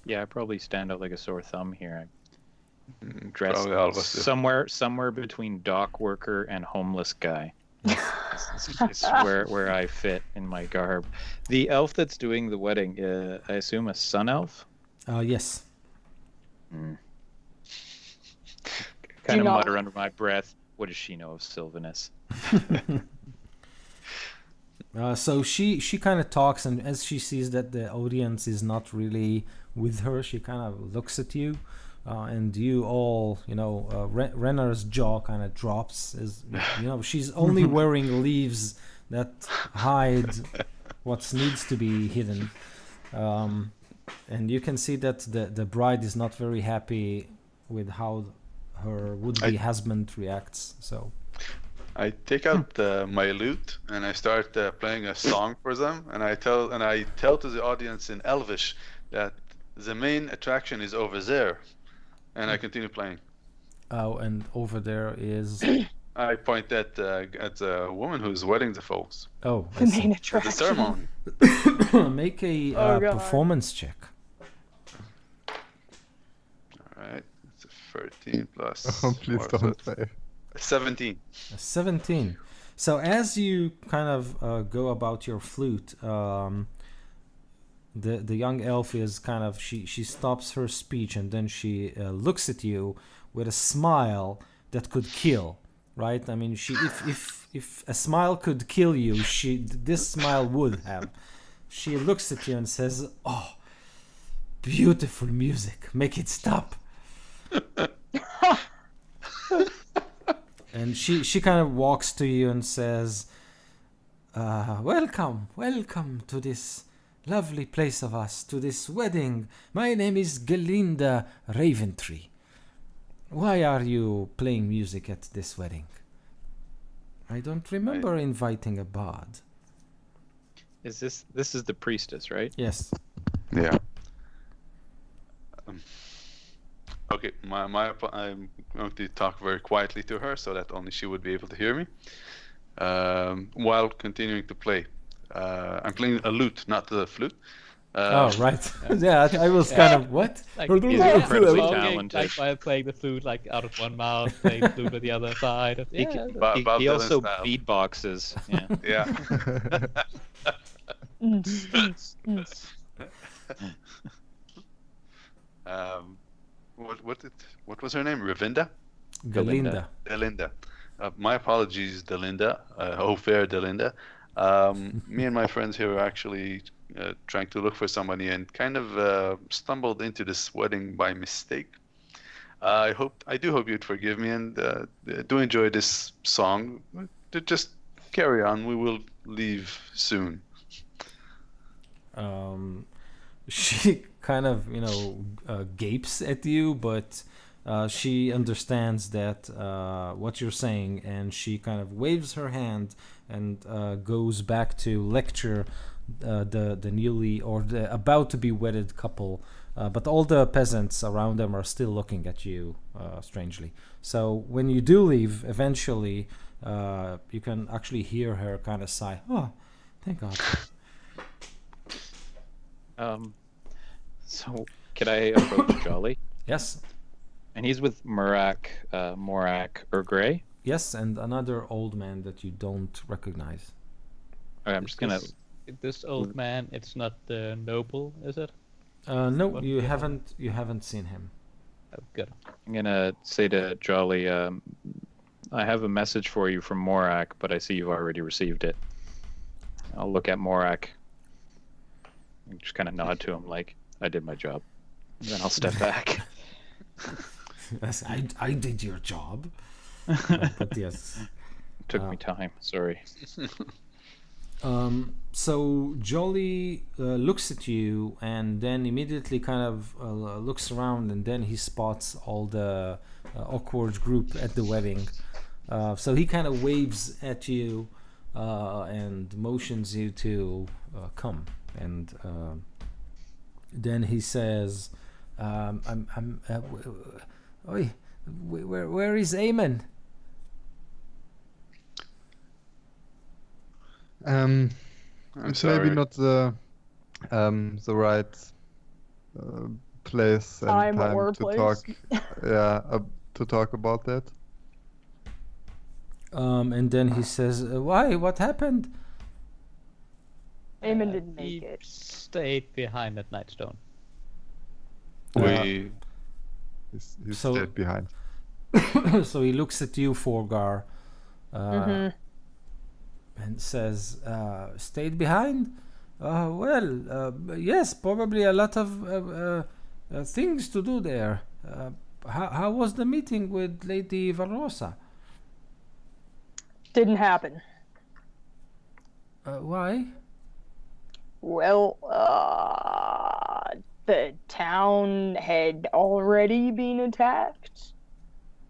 Yeah, I probably stand out like a sore thumb here. I'm dressed Probably all of us do. somewhere between dock worker and homeless guy. It's where I fit in my garb. The elf that's doing the wedding, I assume a sun elf? Yes. Kind you of know- mutter under my breath, what does she know of Sylvanus? So she kind of talks, and as she sees that the audience is not really with her, she kind of looks at you, and you all, Renner's jaw kind of drops. As she's only wearing leaves that hide what needs to be hidden, and you can see that the bride is not very happy with how her would-be husband reacts. So I take out my lute and I start playing a song for them, and I tell to the audience in Elvish that the main attraction is over there, and I continue playing. oh, and over there is I point at the woman who's wedding the folks oh, I The see. main at the attraction. ceremony. Make a Oh, God. performance check. All right, it's a 13 plus. Oh, please what don't was it? say. 17. 17. So as you kind of go about your flute, the young elf is kind of she stops her speech, and then she looks at you with a smile that could kill, right? I mean, she if a smile could kill you, this smile would have. She looks at you and says, "Oh, beautiful music. Make it stop." And she kind of walks to you and says, welcome to this lovely place of us, to this wedding. My name is Galinda Raventree. Why are you playing music at this wedding? I don't remember inviting a bard. This is the priestess, right? Yes. Yeah. Okay, I'm going to talk very quietly to her so that only she would be able to hear me. While continuing to play. I'm playing a lute, not the flute. Oh, right. Yeah, I was kind of, what? Like, He's incredibly smoking, talented. like while playing the flute, like out of one mouth, playing the flute with the other side. He, Yeah, can- Bob he Dylan also style. beatboxes. Yeah. Yeah. What was her name? Ravinda? Galinda. Delinda. My apologies, Delinda. Oh, fair, Delinda. Me and my friends here are actually trying to look for somebody and kind of stumbled into this wedding by mistake. I do hope you'd forgive me and do enjoy this song. Just carry on. We will leave soon. She kind of, gapes at you, but she understands that what you're saying, and she kind of waves her hand and goes back to lecture the newly or the about to be wedded couple. But all the peasants around them are still looking at you strangely. So when you do leave, eventually, you can actually hear her kind of sigh. Oh, thank God. So could I approach Jolly? Yes, And he's with Morak Urgray. yes, and another old man that you don't recognize. All right, I'm just gonna. This old man, it's not the noble, is it? No, What you do you have? haven't seen him. Oh, good. I'm gonna say to Jolly, I have a message for you from Morak, but I see you've already received it. I'll look at Morak and just kind of nod to him like I did my job. And then I'll step back. Yes, I did your job. But yes. Took me time. Sorry. So Jolly looks at you and then immediately kind of looks around, and then he spots all the awkward group at the wedding. So he kind of waves at you and motions you to come. And then he says, "Oi, where is Eamon?" I'm It's sorry. maybe not the right place and Time time or to place. talk. Yeah, to talk about that. And then he says, "Why? What happened?" Eamon didn't make he it. stayed behind at Nightstone. We He's So- stayed behind. So he looks at you, Forgar, Mhm. and says, "Stayed behind? Yes, probably a lot of things to do there. How was the meeting with Lady Valrosa? Didn't happen. Why?" Well, the town had already been attacked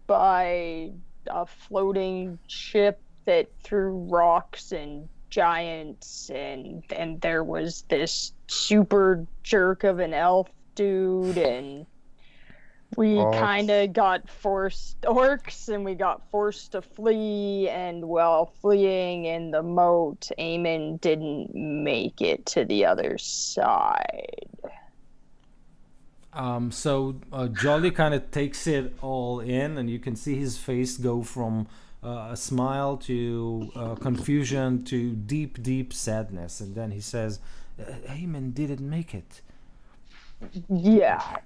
by a floating ship that threw rocks and giants, and there was this super jerk of an elf dude, and we Orcs. kind of got forced orcs, and we got forced to flee, and while fleeing in the moat, Eamon didn't make it to the other side. So Jolly kind of takes it all in, and you can see his face go from a smile to confusion to deep, deep sadness. And then he says, "Eamon didn't make it." Yeah,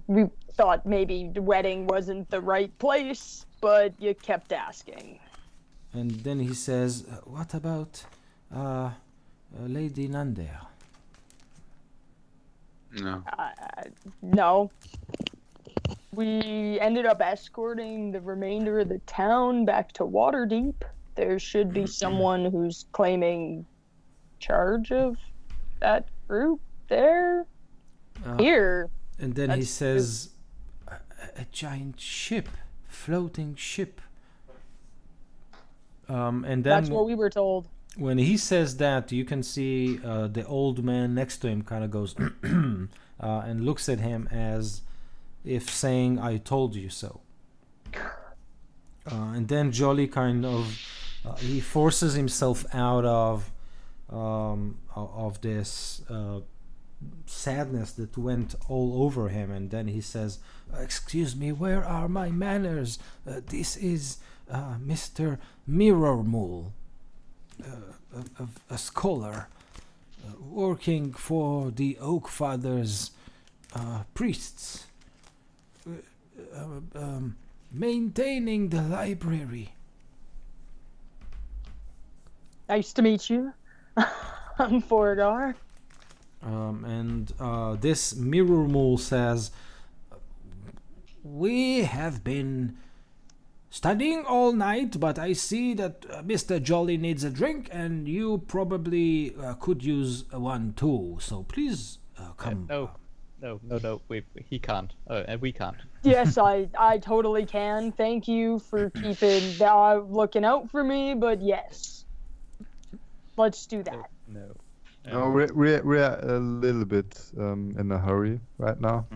we thought maybe the wedding wasn't the right place, but you kept asking. And then he says, "What about Lady Nandea?" no. No. We ended up escorting the remainder of the town back to Waterdeep. There should be someone who's claiming charge of that group there. Here. And then he That's says, a giant ship, floating ship. And then That's what we were told. when he says that, you can see the old man next to him kind of goes, and looks at him as if saying, "I told you so." And then Jolly kind of he forces himself out of this sadness that went all over him, and then he says, "Excuse me, where are my manners? This is Mr. Mirrormule, a scholar working for the Oak Fathers priests, maintaining the library." Nice to meet you. I'm Fordar. And this Mirrormule says, "We have been studying all night, but I see that Mr. Jolly needs a drink, and you probably could use one too. So please come." No. He can't. And we can't. Yes, I totally can. Thank you for keeping looking out for me, but yes. Let's do that. No. No, we're a little bit in a hurry right now.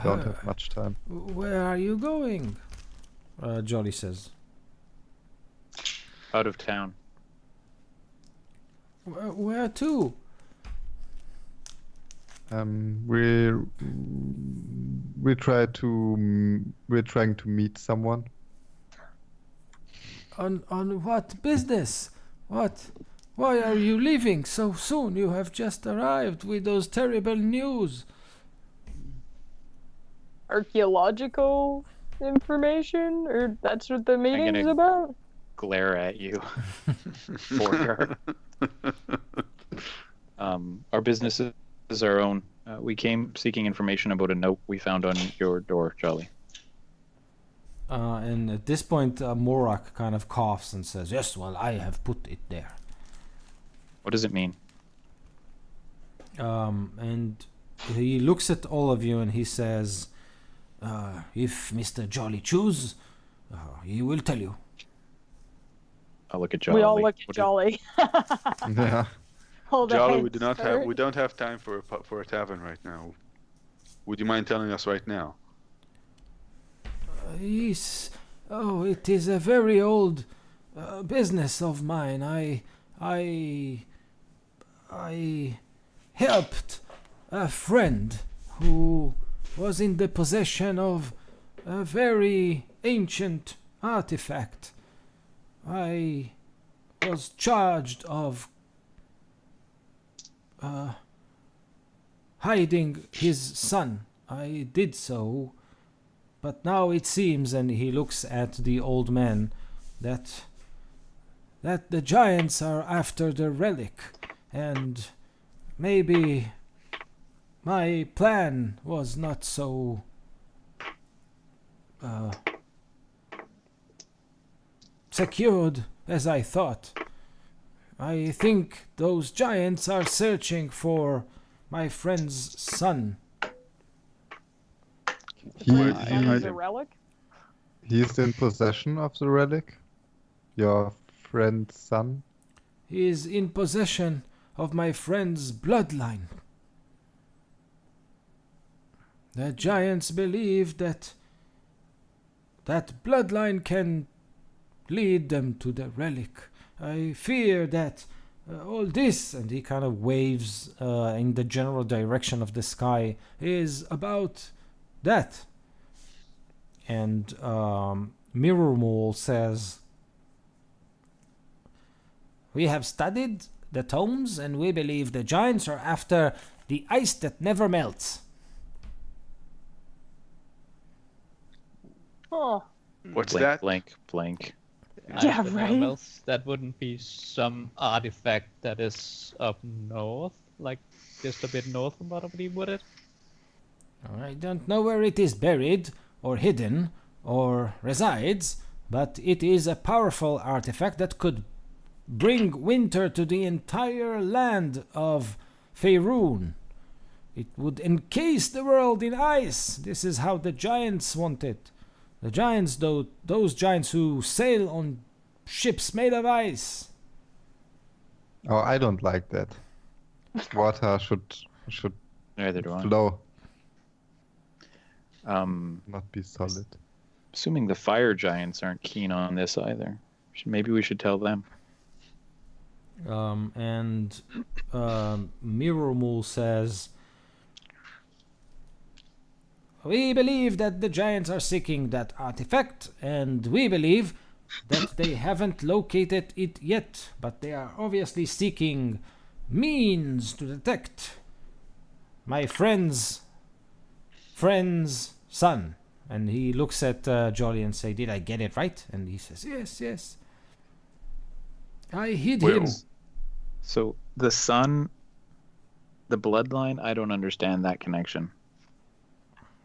Don't have much time. Where are you going? Jolly says. Out of town. Where to? We're trying to meet someone. On what business? What? Why are you leaving so soon? You have just arrived with those terrible news. Archaeological information? Or that's what the meeting's gonna- about? Glare at you. Fordar. Our business is our own. We came seeking information about a note we found on your door, Jolly. And at this point, Morak kind of coughs and says, "Yes, well, I have put it there." What does it mean? And he looks at all of you and he says, "If Mr. Jolly choose, he will tell you." I'll look at Jolly. We all look at What is- Jolly. Yeah. All the Jolly, we heads we turn. don't have time for a tavern right now. Would you mind telling us right now? Yes. Oh, it is a very old business of mine. I helped a friend who was in the possession of a very ancient artifact. I was charged of hiding his son. I did so, but now it seems, and he looks at the old man, that the giants are after the relic, and maybe my plan was not so secured as I thought. I think those giants are searching for my friend's son. Is a relic? He's in possession of the relic? Your friend's son? He is in possession of my friend's bloodline. The giants believe that bloodline can lead them to the relic. I fear that all this, and he kind of waves in the general direction of the sky, is about that. And Mirrormole says, "We have studied the tomes, and we believe the giants are after the ice that never melts." Oh, What's Blank, that? blank, blank. Yeah, But right. else, that wouldn't be some artifact that is up north, like just a bit north from Bottomley, would it? I don't know where it is buried, or hidden, or resides, but it is a powerful artifact that could bring winter to the entire land of Faerun. It would encase the world in ice. This is how the giants want it. The giants, though, those giants who sail on ships made of ice. Oh, I don't like that. Water should Neither do I. flow, Um, not be solid. assuming the fire giants aren't keen on this either. Maybe we should tell them. And Mirrormul says, "We believe that the giants are seeking that artifact, and we believe that they haven't located it yet, but they are obviously seeking means to detect my friend's son." And he looks at Jolly and say, "Did I get it right?" And he says, "Yes, yes. I hid him." So the son, the bloodline, I don't understand that connection.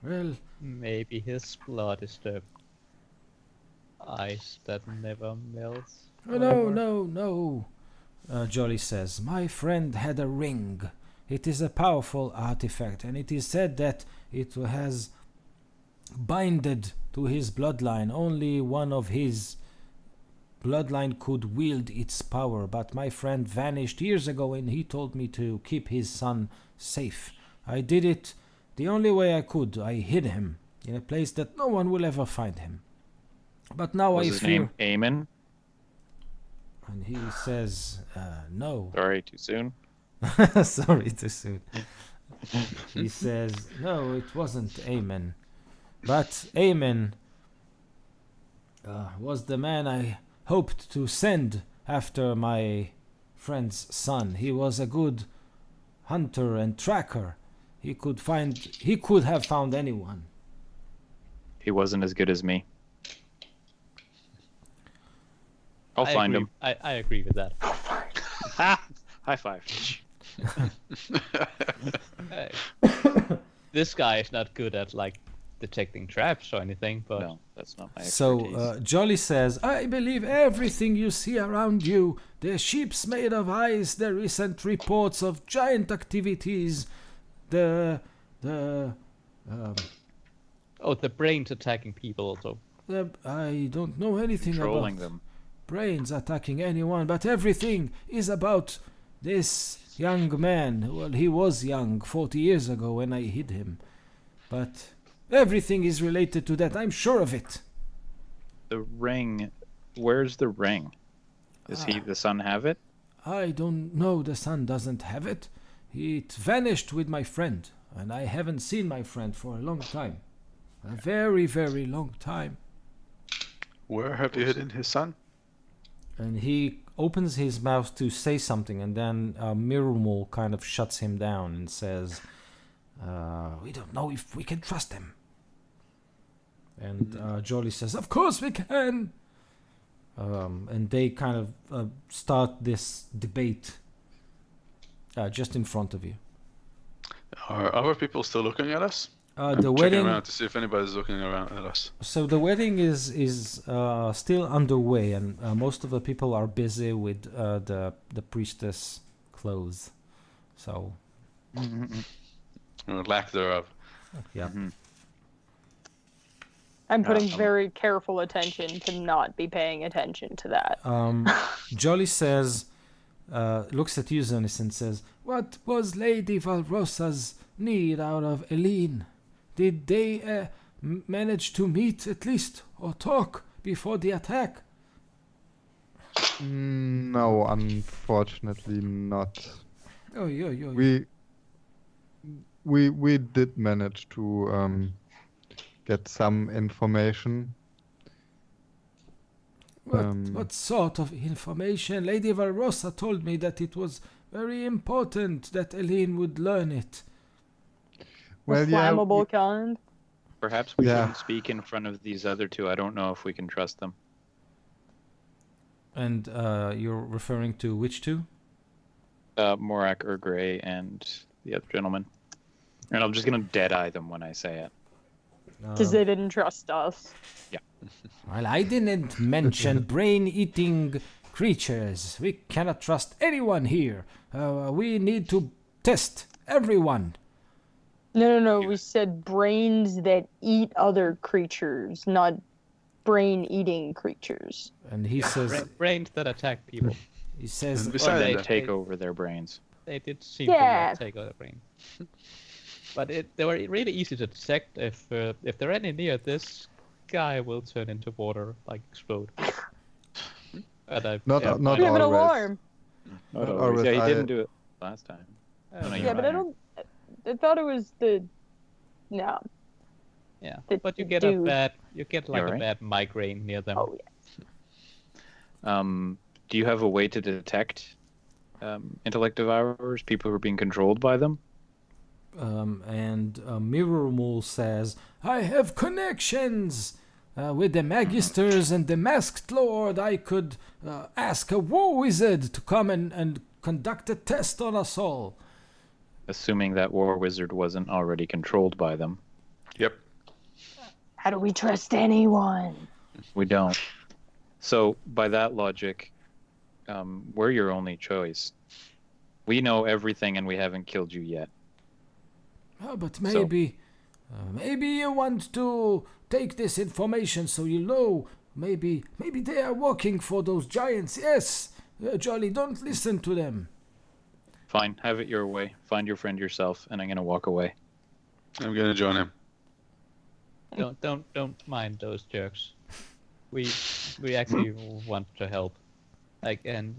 Well, Maybe his blood is the ice that never melts. oh, no. Jolly says, "My friend had a ring. It is a powerful artifact, and it is said that it has binded to his bloodline. Only one of his bloodline could wield its power, but my friend vanished years ago, and he told me to keep his son safe. I did it the only way I could. I hid him in a place that no one will ever find him. But now Was I his fear..." name Aemon? And he says, "No." Sorry, too soon. Sorry, too soon. He says, "No, it wasn't Aemon. But Aemon was the man I hoped to send after my friend's son. He was a good hunter and tracker. He could have found anyone." He wasn't as good as me. I'll find him. I agree with that. High five. This guy is not good at like detecting traps or anything, but No, that's not my So expertise. Jolly says, "I believe everything you see around you. The ships made of ice, the recent reports of giant activities, the the brains attacking people also. I don't know anything Controlling about them. brains attacking anyone, but everything is about this young man. Well, he was young 40 years ago when I hid him, but everything is related to that. I'm sure of it." The ring. Where's the ring? Does the son have it? "I don't know. The son doesn't have it. It vanished with my friend, and I haven't seen my friend for a long time. A very, very long time." Where have you hidden his son? And he opens his mouth to say something, and then Mirrormul kind of shuts him down and says, "We don't know if we can trust him." And Jolly says, "Of course we can." And they kind of start this debate just in front of you. Are other people still looking at us? The I'm checking wedding. around to see if anybody's looking around at us. So the wedding is still underway, and most of the people are busy with the priestess clothes. So Or lack thereof. yeah. Mhm. I'm putting Um, very careful attention to not be paying attention to that. Jolly says, looks at you, Zonis, and says, "What was Lady Valrosa's need out of Eileen? Did they manage to meet at least or talk before the attack?" No, unfortunately not. Oh, yo. We did manage to get some information. What sort of information? Lady Valrosa told me that it was very important that Eileen would learn it. Well, the yeah, flammable kind. Perhaps we Yeah. shouldn't speak in front of these other two. I don't know if we can trust them. And you're referring to which two? Morak or Gray and the other gentleman. And I'm just gonna dead eye them when I say it. Because they didn't trust us. Well, I didn't mention brain-eating creatures. We cannot trust anyone here. We need to test everyone. No. We said brains that eat other creatures, not brain-eating creatures. And he says, Brains that attack people. he says, And Or besides they that, take over their brains. They did seem Yeah. to take out a brain. But they were really easy to detect. If they're any near, this guy will turn into water, like explode. And Not yeah, not We have an always. alarm. Not Not always. Yeah, he always. didn't do it last time. Oh, no, Yeah, you're but I right. don't. I thought it was the. No. Yeah, The but you get a dude. bad, you get like You're a right. bad migraine near them. Oh yeah. Do you have a way to detect intellect devourers, people who are being controlled by them? And Mirror Mole says, I have connections with the Magisters and the Masked Lord. I could ask a war wizard to come and conduct a test on us all. Assuming that war wizard wasn't already controlled by them. Yep. How do we trust anyone? We don't. So, by that logic, we're your only choice. We know everything and we haven't killed you yet. Oh, but maybe you want to take this information so you know. Maybe they are working for those giants. Yes, Jolly, don't listen to them. Fine, have it your way. Find your friend yourself, and I'm gonna walk away. I'm gonna join him. Don't mind those jerks. We actually want to help. Like and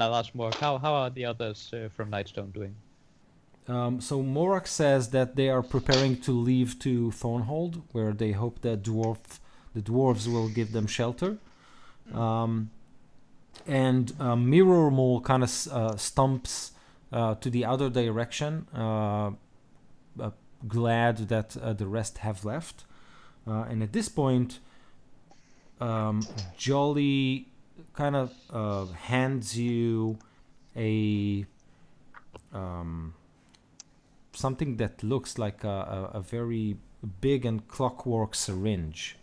I'll ask Mork, how are the others from Nightstone doing? So Morak says that they are preparing to leave to Thornhold, where they hope that the dwarves will give them shelter. And Mirror Mole kind of stumps to the other direction, glad that the rest have left. And at this point, Jolly kind of hands you a something that looks like a very big and clockwork syringe.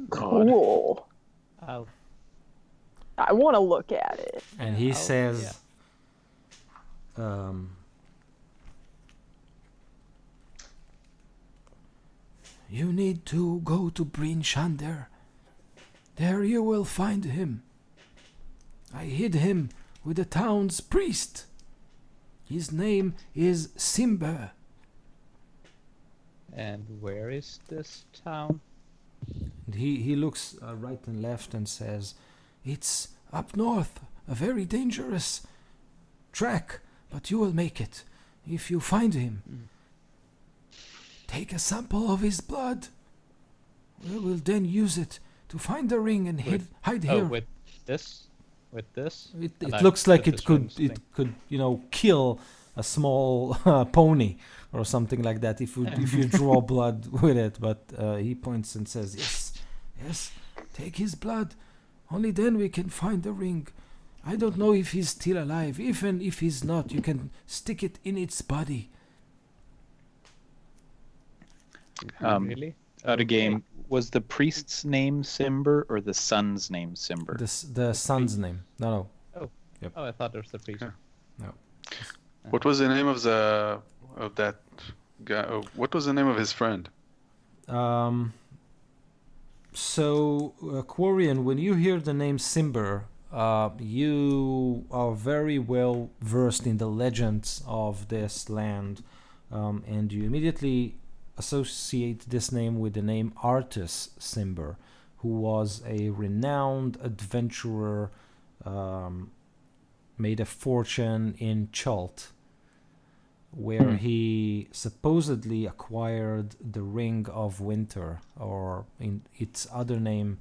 Cool. I'll I want to look at it. And he I'll- says, you need to go to Bryn Shander. There you will find him. I hid him with the town's priest. His name is Simber. And where is this town? And he looks right and left and says, it's up north, a very dangerous track, but you will make it if you find him. Take a sample of his blood. We will then use it to find the ring and hide Oh, here. with this? It And I looks like put it this could ring's thing. kill a small pony or something like that if you draw blood with it. But he points and says, yes, take his blood. Only then we can find the ring. I don't know if he's still alive. Even if he's not, you can stick it in its body. Really? Out of game, was the priest's name Simber or the son's name Simber? The son's name. No. Oh, I thought it was the priest. Yeah. What was the name of that guy? Oh, what was the name of his friend? So, Quarian, when you hear the name Simber, you are very well versed in the legends of this land, and you immediately associate this name with the name Artus Simber, who was a renowned adventurer, made a fortune in Chult, where he supposedly acquired the Ring of Winter, or in its other name,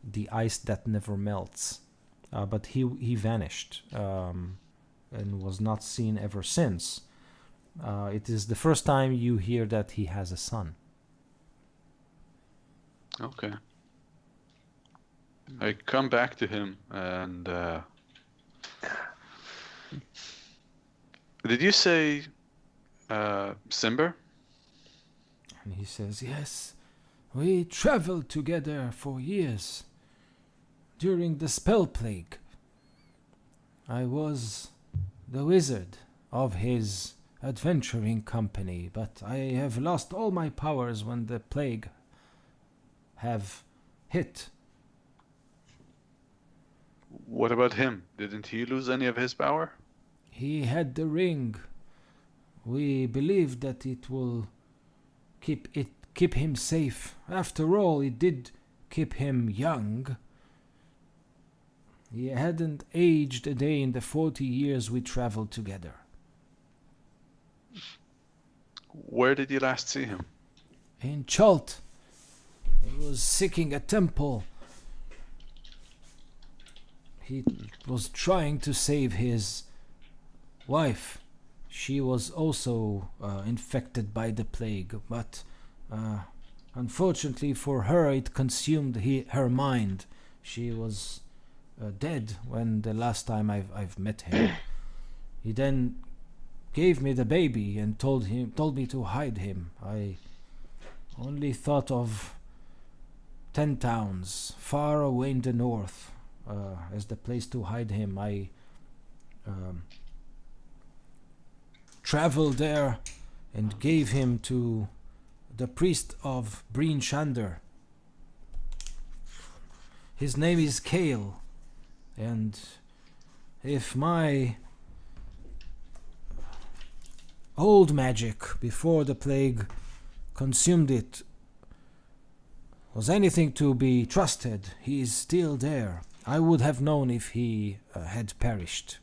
the Ice That Never Melts. But he vanished and was not seen ever since. It is the first time you hear that he has a son. Okay. I come back to him and did you say Simber? And he says, yes, we traveled together for years. During the spell plague, I was the wizard of his adventuring company, but I have lost all my powers when the plague have hit. What about him? Didn't he lose any of his power? He had the ring We believe that it will keep him safe. After all, it did keep him young. He hadn't aged a day in the 40 years we traveled together. Where did you last see him? In Chult, he was seeking a temple. He was trying to save his wife. She was also infected by the plague, but unfortunately for her, it consumed her mind. She was dead when the last time I've met him. He then gave me the baby and told me to hide him. I only thought of 10 towns far away in the north as the place to hide him. I traveled there and gave him to the priest of Breen Shander. His name is Kale, and if my old magic before the plague consumed it was anything to be trusted, he is still there. I would have known if he had perished.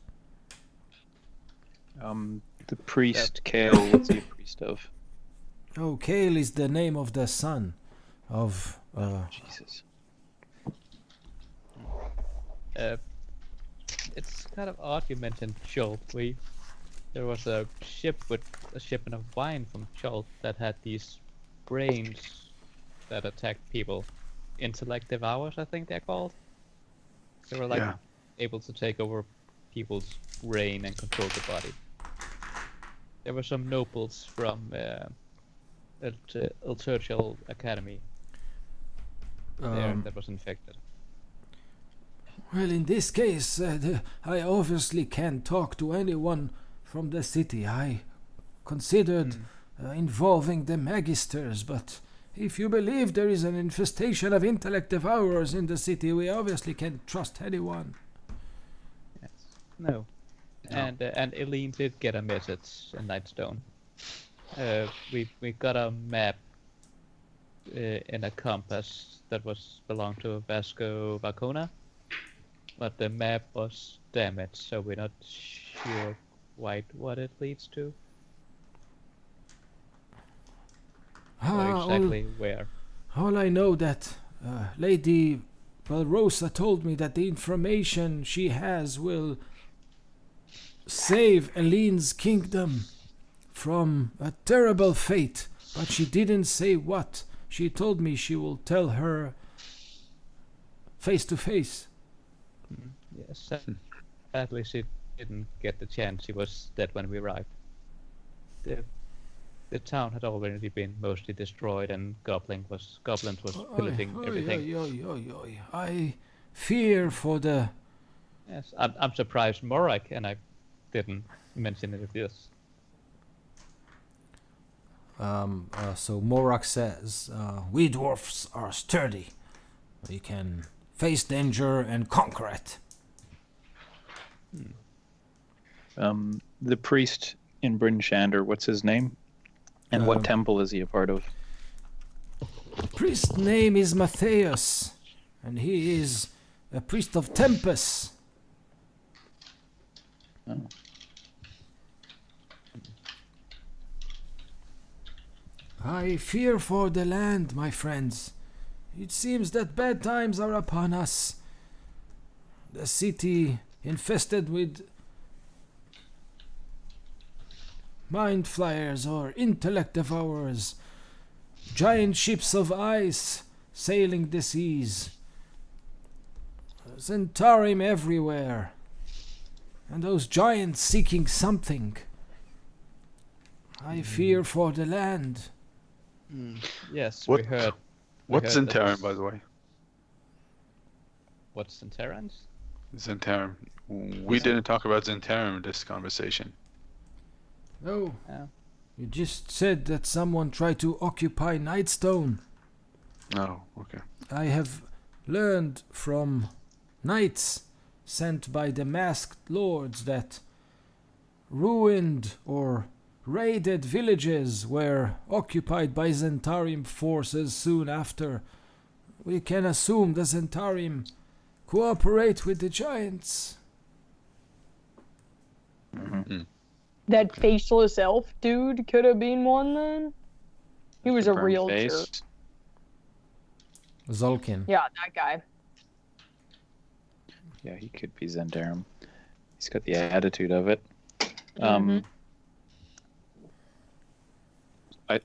The priest, Kale, what's he a priest of? Oh, Kale is the name of the son of... Jesus. It's kind of odd you mentioned Chult. There was a shipment of wine from Chult that had these brains that attacked people. Intellect devours, I think they're called. They were like able to take over people's brain and control the body. There were some nobles from Ulturchial Academy there that was infected. Well, in this case, I obviously can't talk to anyone from the city. I considered involving the Magisters, but if you believe there is an infestation of intellect devourers in the city, we obviously can't trust anyone. Yes. No. And Eileen did get a message in Nightstone. We got a map in a compass that belonged to Vasco Vacona, but the map was damaged, so we're not sure quite what it leads to. Or exactly where. All I know that Lady Valrosa told me that the information she has will save Eileen's kingdom from a terrible fate, but she didn't say what. She told me she will tell her face to face. Yes, sadly she didn't get the chance. She was dead when we arrived. The town had already been mostly destroyed, and goblins was pillaging everything. I fear for the... Yes, I'm surprised Morak and I didn't mention it this. So Morak says, we dwarfs are sturdy. We can face danger and conquer it. The priest in Bryn Shander, what's his name? And what temple is he a part of? Priest's name is Matthias, and he is a priest of Tempus. Oh. I fear for the land, my friends. It seems that bad times are upon us. The city infested with mind flayers or intellect devourers, giant ships of ice sailing the seas, Zentarim everywhere, and those giants seeking something. I fear for the land. Yes, What- we heard. What's heard that Zentarum, was- by the way? What's Zentaran's? Zentarum. We didn't talk about Zentarum in this conversation. Oh, Yeah. you just said that someone tried to occupy Nightstone. Oh, okay. I have learned from knights sent by the masked lords that ruined or raided villages were occupied by Zentarim forces soon after. We can assume the Zentarim cooperate with the giants. That faceless elf dude could have been one then. He was a Confirmed real face. jerk. Zolkin. Yeah, that guy. Yeah, he could be Zentarim. He's got the attitude of it. Mhm.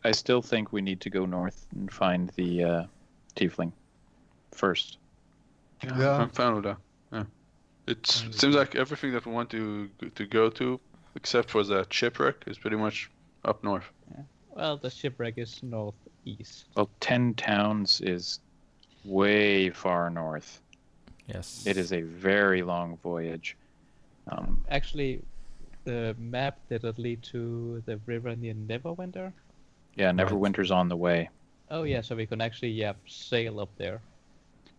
I still think we need to go north and find the tiefling first. Yeah. I'm fine with that. Yeah. It seems like everything that we want to go to, except for that shipwreck, is pretty much up north. Well, the shipwreck is northeast. Well, 10 Towns is way far north. Yes. It is a very long voyage. Actually, the map did it lead to the river near Neverwinter? Yeah, Neverwinter's on the way. Oh yeah, so we can actually sail up there.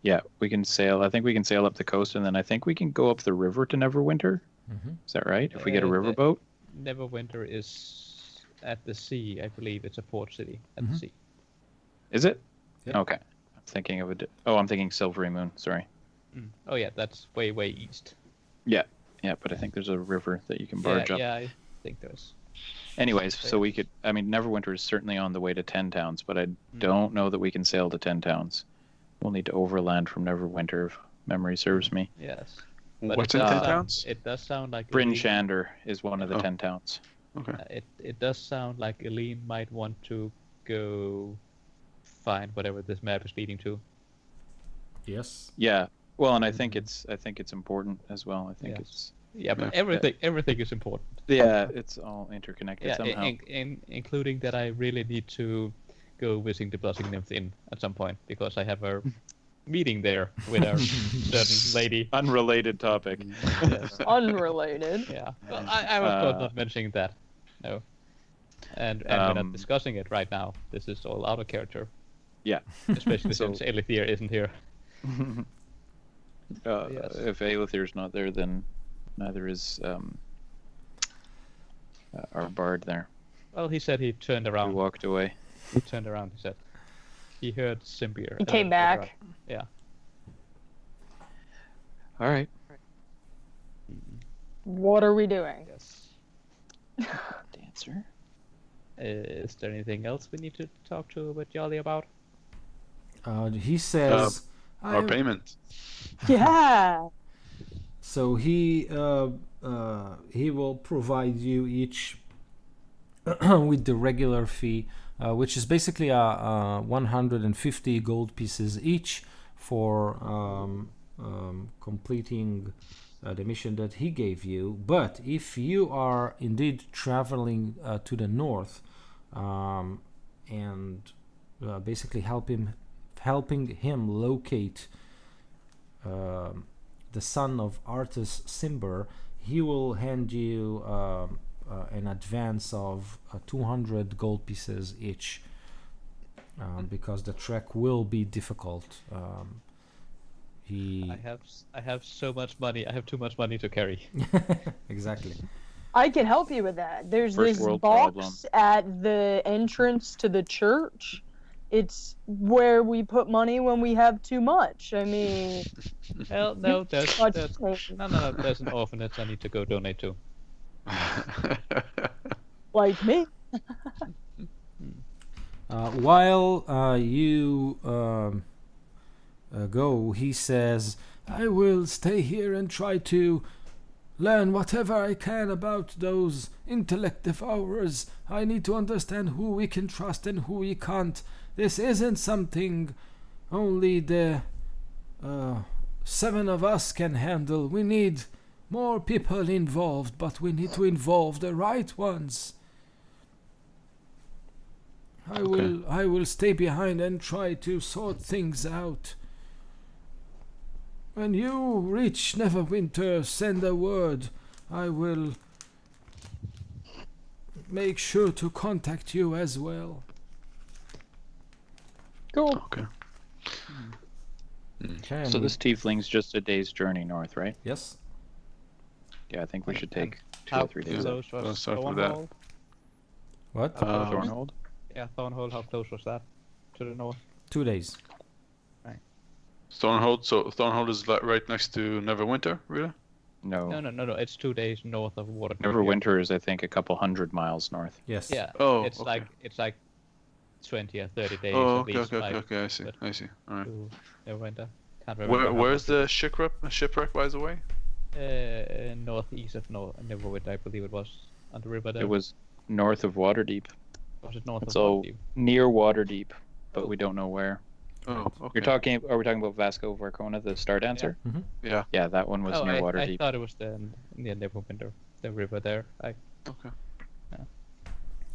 Yeah, we can sail. I think we can sail up the coast, and then I think we can go up the river to Neverwinter. Mhm. Is that right? If we get a the- riverboat? Neverwinter is at the sea, I believe. It's a port city at Mhm. the sea. Is it? Yep. Okay. I'm thinking of I'm thinking Silvery Moon. Sorry. Oh yeah, that's way east. Yeah, but I think there's a river that you can barge up. Yeah, I think there's. Anyways, so we could. I mean, Neverwinter is certainly on the way to 10 Towns, but I don't know that we can sail to 10 Towns. We'll need to overland from Neverwinter, if memory serves me. Yes. But What's it in does 10 sound- towns? It does sound like Bryn Eileen- Shander is one of the Oh. 10 Towns. Okay. It does sound like Eileen might want to go find whatever this map is leading to. Yes. Yeah. Well, and I think it's important as well. I think Yeah. it's Yeah, but Yeah. everything is important. it's all interconnected Yeah, somehow. including that I really need to go visiting the Blossoming Nymph Inn at some point because I have a meeting there with a certain lady. Unrelated topic. Yes. Unrelated. Yeah. Well, I was of course not mentioning that. No. And we're not Um, discussing it right now. This is all out of character. Yeah. Especially So- since Elithir isn't here. Yes. If Aelithir's not there, then neither is our bard there. Well, he said he turned He around. walked away. He turned around, he said. He heard Simbier. He came back. Yeah. All right. What are we doing? Yes. Dancer. Is there anything else we need to talk to with Jolly about? He says. Our "I- payment. Yeah. So he will provide you each with the regular fee, which is basically 150 gold pieces each for completing the mission that he gave you. But if you are indeed traveling to the north and basically helping him locate the son of Artus Simber, he will hand you an advance of 200 gold pieces each, because the trek will be difficult. He I have so much money. I have too much money to carry. exactly. I can help you with that. There's First this world box problem. at the entrance to the church. It's where we put money when we have too much. I mean, Well, no, there's Much there's no. There's an orphanage I need to go donate to. like me. While you go, he says, I will stay here and try to learn whatever I can about those intellect devourers. I need to understand who we can trust and who we can't. This isn't something only the 7 of us can handle. We need more people involved, but we need to involve the right ones. I will stay behind and try to sort things out. When you reach Neverwinter, send a word. I will make sure to contact you as well. Cool. Okay. Okay. So this tiefling's just a day's journey north, right? Yes. Yeah, I think we should take 2 How or 3 days. close Let's was start with that. Cornwall? What? Thornhold? Yeah, Thornhold. How close was that to the north? 2 days. Thornhold. So Thornhold is right next to Neverwinter, really? No. No. It's 2 days north of Waterdeep. Neverwinter is, I think, a couple hundred miles north. Yes. Yeah. Oh, it's okay. like 20 or 30 days Oh, at okay, least. okay, like, okay. I see. but- I see. All right. to Neverwinter. Can't remember. how Where's much the shipwreck, by the way? northeast of Neverwinter, I believe it was, on the river there. It was north of Waterdeep. Was it north It's of all Waterdeep? near Waterdeep, but we don't know where. Oh, okay. Are we talking about Vasco Varcona, the Star Dancer? Yeah. Yeah, that one was near I Waterdeep. thought it was near Neverwinter, the river there. Okay.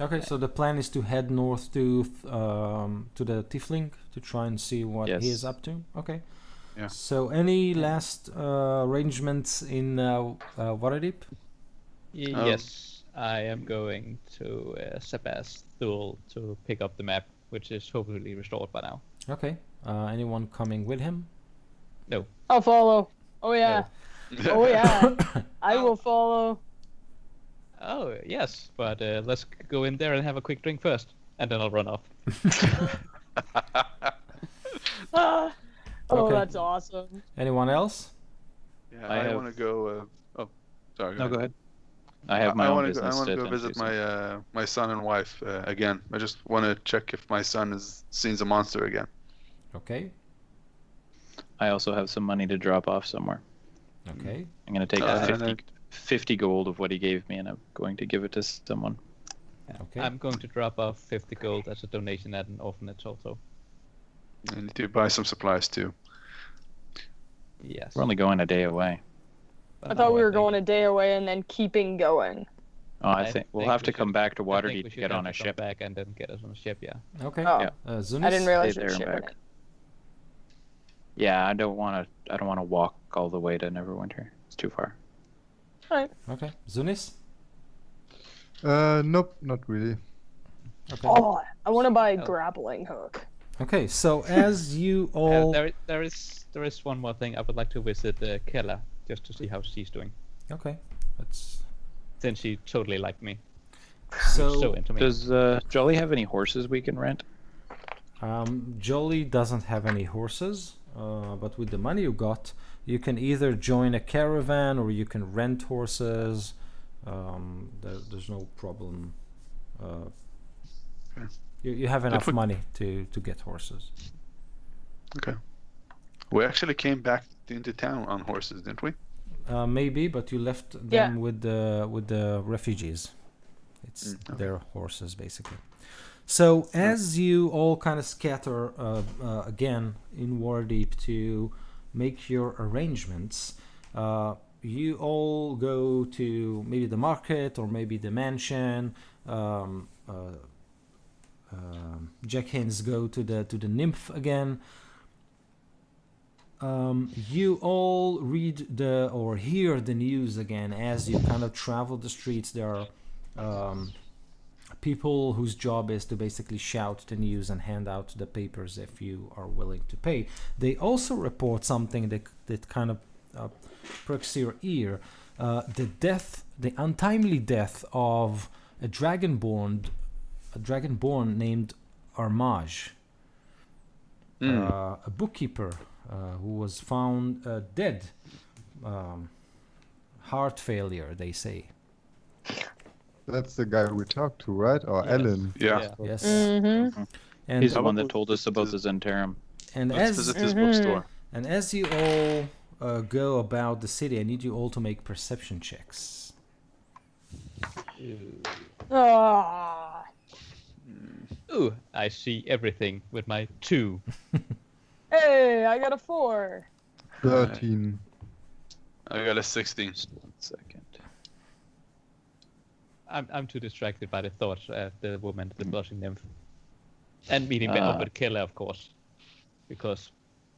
Okay, so the plan is to head north to the Tiefling to try and see what he Yes. is up to. Okay. Yeah. So any last arrangements in Waterdeep? Yes, I am going to Sebasthul to pick up the map, which is hopefully restored by now. Okay. Anyone coming with him? I'll follow. Oh yeah. Oh yeah. I will follow. Oh, yes, but let's go in there and have a quick drink first, and then I'll run off. Oh, Okay. that's awesome. Anyone else? Yeah, I I have- want to go. Sorry. No, go ahead. I have my I own want to business go to visit attend to, so- my son and wife again. I just want to check if my son has seen the monster again. Okay. I also have some money to drop off somewhere. Okay. I'm going to take Uh, 50 gold of what he gave me, and I'm going to give it to someone. Okay. I'm going to drop off 50 gold as a donation at an orphanage also. I need to buy some supplies too. Yes. We're only going a day away. But I thought now we were think- going a day away and then keeping going. Oh, I think we'll have we to come should- back to I think Waterdeep we to should get have on a to come ship. back and then get us on a ship, yeah. Okay. Oh, Yeah. Zunis? I didn't realize Stay you there were and shipping back. it. Yeah, I don't want to walk all the way to Neverwinter. It's too far. Okay. Zunis? Nope, not really. Okay. Oh, I want to buy a Oh. grappling hook. Okay, so as you all... There is one more thing. I would like to visit Kella just to see how she's doing, Okay. That's... since she totally liked me, So, so into me. Does Jolly have any horses we can rent? Jolly doesn't have any horses, but with the money you got, you can either join a caravan or you can rent horses. There's no problem. Okay. You have enough we- money to get horses. Okay. We actually came back into town on horses, didn't we? Maybe, but you left them Yeah. with the refugees. It's Okay. their horses, basically. So as you all kind of scatter again in Waterdeep to make your arrangements, you all go to maybe the market or maybe the mansion. Jack Hins go to the nymph again. You all read or hear the news again as you kind of travel the streets. There are people whose job is to basically shout the news and hand out the papers if you are willing to pay. They also report something that kind of perks your ear. The untimely death of a dragonborn named Armage, a bookkeeper who was found dead. Heart failure, they say. That's the guy we talked to, right? Or Yes. Ellen? Yeah. Yes. Mm-hmm. And He's the one that Probably told us about the Zentarum. and Let's as visit his Mhm. bookstore. and as you all go about the city, I need you all to make perception checks. Ah, Ooh, I see everything with my 2. hey, I got a 4. 13. I got a 16. One second. I'm too distracted by the thoughts of the woman, the blushing nymph, and meeting up with Kella, of course, because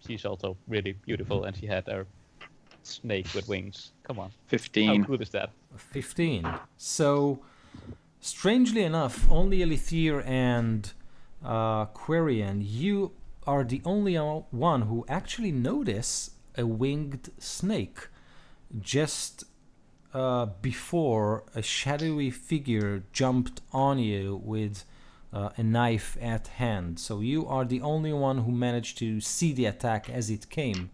she's also really beautiful and she had a snake with wings. Come on, how 15. good is that? 15. So, strangely enough, only Elithir and Quirian, you are the only one who actually notice a winged snake just before a shadowy figure jumped on you with a knife at hand. So you are the only one who managed to see the attack as it came.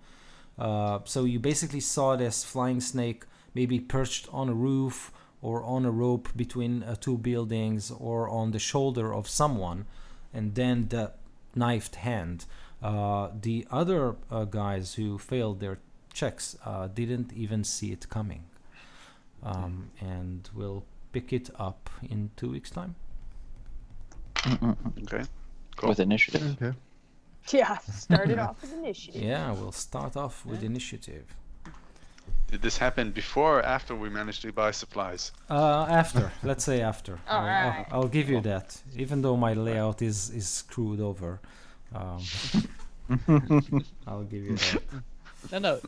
So you basically saw this flying snake maybe perched on a roof or on a rope between two buildings or on the shoulder of someone, and then the knifed hand. The other guys who failed their checks didn't even see it coming. And we'll pick it up in 2 weeks' time. Okay. Cool. With initiative. Okay. Yeah, started off with initiative. Yeah, we'll start off with initiative. Did this happen before or after we managed to buy supplies? After, let's say after. Alright. I'll give you that, even though my layout is screwed over. I'll give you that. No.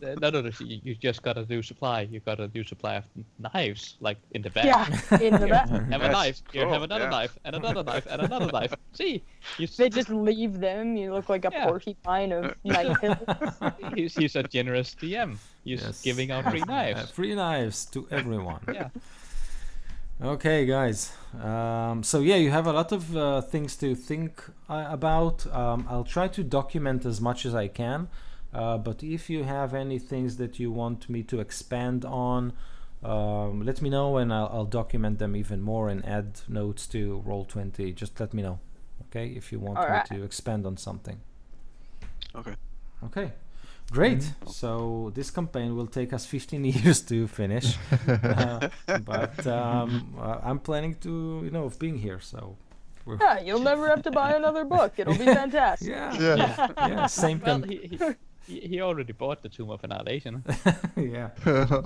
You just gotta do supply. You gotta do supply of knives, like in the back. Yeah, in the back. Have a Yes, knife. Here, have cool, another yeah. knife, and another knife, and another knife. See, They just leave them. You look like a Yeah. porcupine of knife hills. he's a generous DM. He's Yes. giving out free knives. Free knives to everyone. Yeah. Okay, guys. So yeah, you have a lot of things to think about. I'll try to document as much as I can. But if you have any things that you want me to expand on, let me know, and I'll document them even more and add notes to Roll20. Just let me know, okay? If you want Alright. me to expand on something. Okay. Okay, great. So this campaign will take us 15 years to finish, but I'm planning to, of being here. So Yeah, you'll never have to buy another book. It'll be fantastic. yeah, Yeah. yeah, same Well, thing. he already bought the Tomb of Annihilation. Yeah.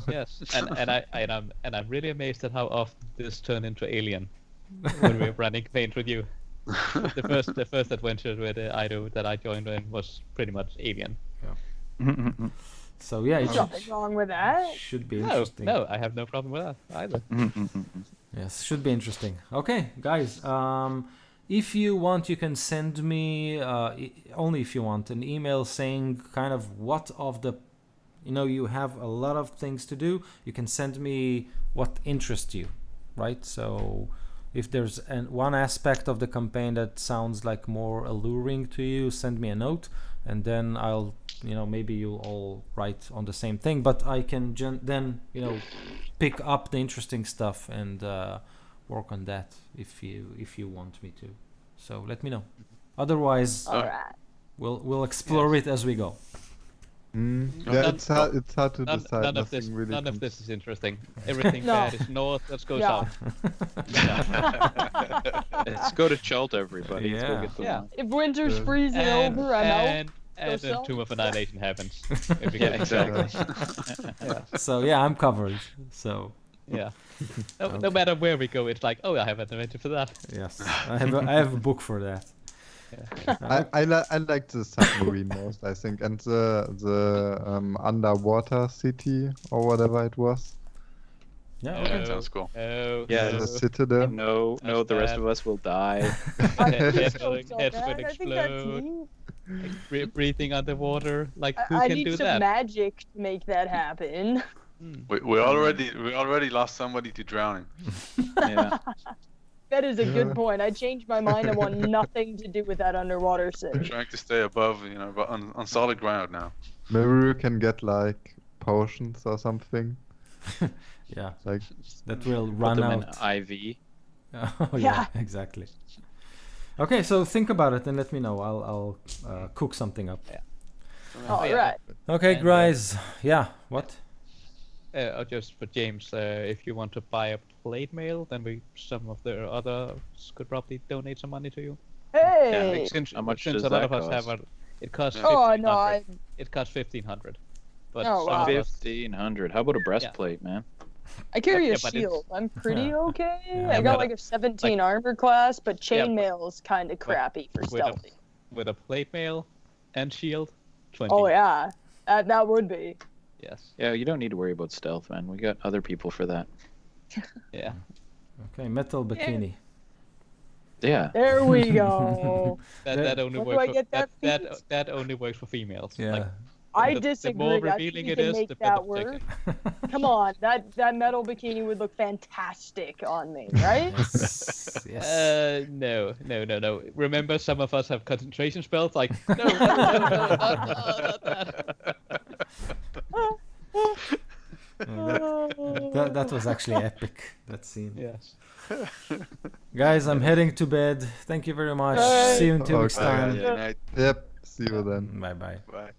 Yes, and I'm really amazed at how often this turned into Alien when we were running campaigns with you. The first adventure with Ido that I joined in was pretty much Alien. So yeah, it Nothing wrong with that. should be No, interesting. no, I have no problem with that either. Yes, should be interesting. Okay, guys. If you want, you can send me only if you want an email saying kind of what of the, you have a lot of things to do. You can send me what interests you, right? So if there's one aspect of the campaign that sounds like more alluring to you, send me a note, and then I'll, maybe you'll all write on the same thing. But I can then, pick up the interesting stuff and work on that if you want me to. So let me know. Otherwise, All right. we'll explore it as we go. Yeah, it's hard to decide. None of this, Nothing really none of comes- this is interesting. Everything No. bad is north. Let's go Yeah. south. Let's go to Cholta, everybody. Let's Yeah. go get the Yeah. wine. If winter's Yeah. freezing over, I'm out. and then south. Tomb of Annihilation happens. If we Yeah, get exactly. Yeah. So yeah, I'm covered. So Yeah. No matter where we go, it's like, oh, I have an adventure for that. yes, I have a book for that. I like the submarine most, I think, and the underwater city or whatever it was. Yeah. Okay. Sounds cool. Oh, Yeah, The no. citadel. No, That's the rest bad. of us will die. I Heads think will- so heads bad. will I think that's explode. neat. Breathing underwater. Like, who I can need do some that? magic to make that happen. We already lost somebody to drowning. Yeah. That is a Yeah. good point. I changed my mind. I want nothing to do with that underwater We're city. trying to stay above, on solid ground now. Maybe we can get like potions or something. Yeah. Like That will Put run them out. in IV. Oh yeah, exactly. Okay, so think about it and let me know. I'll cook something up. All yeah. right. Okay, And, guys. Yeah. What? Just for James, if you want to buy a plate mail, then some of the others could probably donate some money to you. Hey. Since, How much since does a lot that of us cost? it costs. Oh no, 1500. It costs 1,500. But Oh, some wow. of us, 1,500. How about a breastplate, man? I carry Yeah, a but it's- shield. I'm pretty Yeah. okay. Yeah, I got but, like a 17 armor class, but Yeah, chainmail is kind of crappy for with a- stealthy. with a plate mail and shield, 20. Oh yeah, that would be. Yes. Yeah, you don't need to worry about stealth, man. We got other people for that. Yeah. Okay, metal bikini. Yeah. There we go. That only Where do works. I get that that feat? that only works for females. Yeah. Like, I The disagree. more I think revealing you it can is, make the better that the work. ticket. Come on, that metal bikini would look fantastic on me, right? Yes. Yes. No. Remember, some of us have concentration spells. Like, no, not that. That was actually epic. That scene. Yes. Guys, I'm heading to bed. Thank you very much. Bye. See you in 2 weeks' Okay. time. Good night. Yep. See you then. Bye bye. Bye.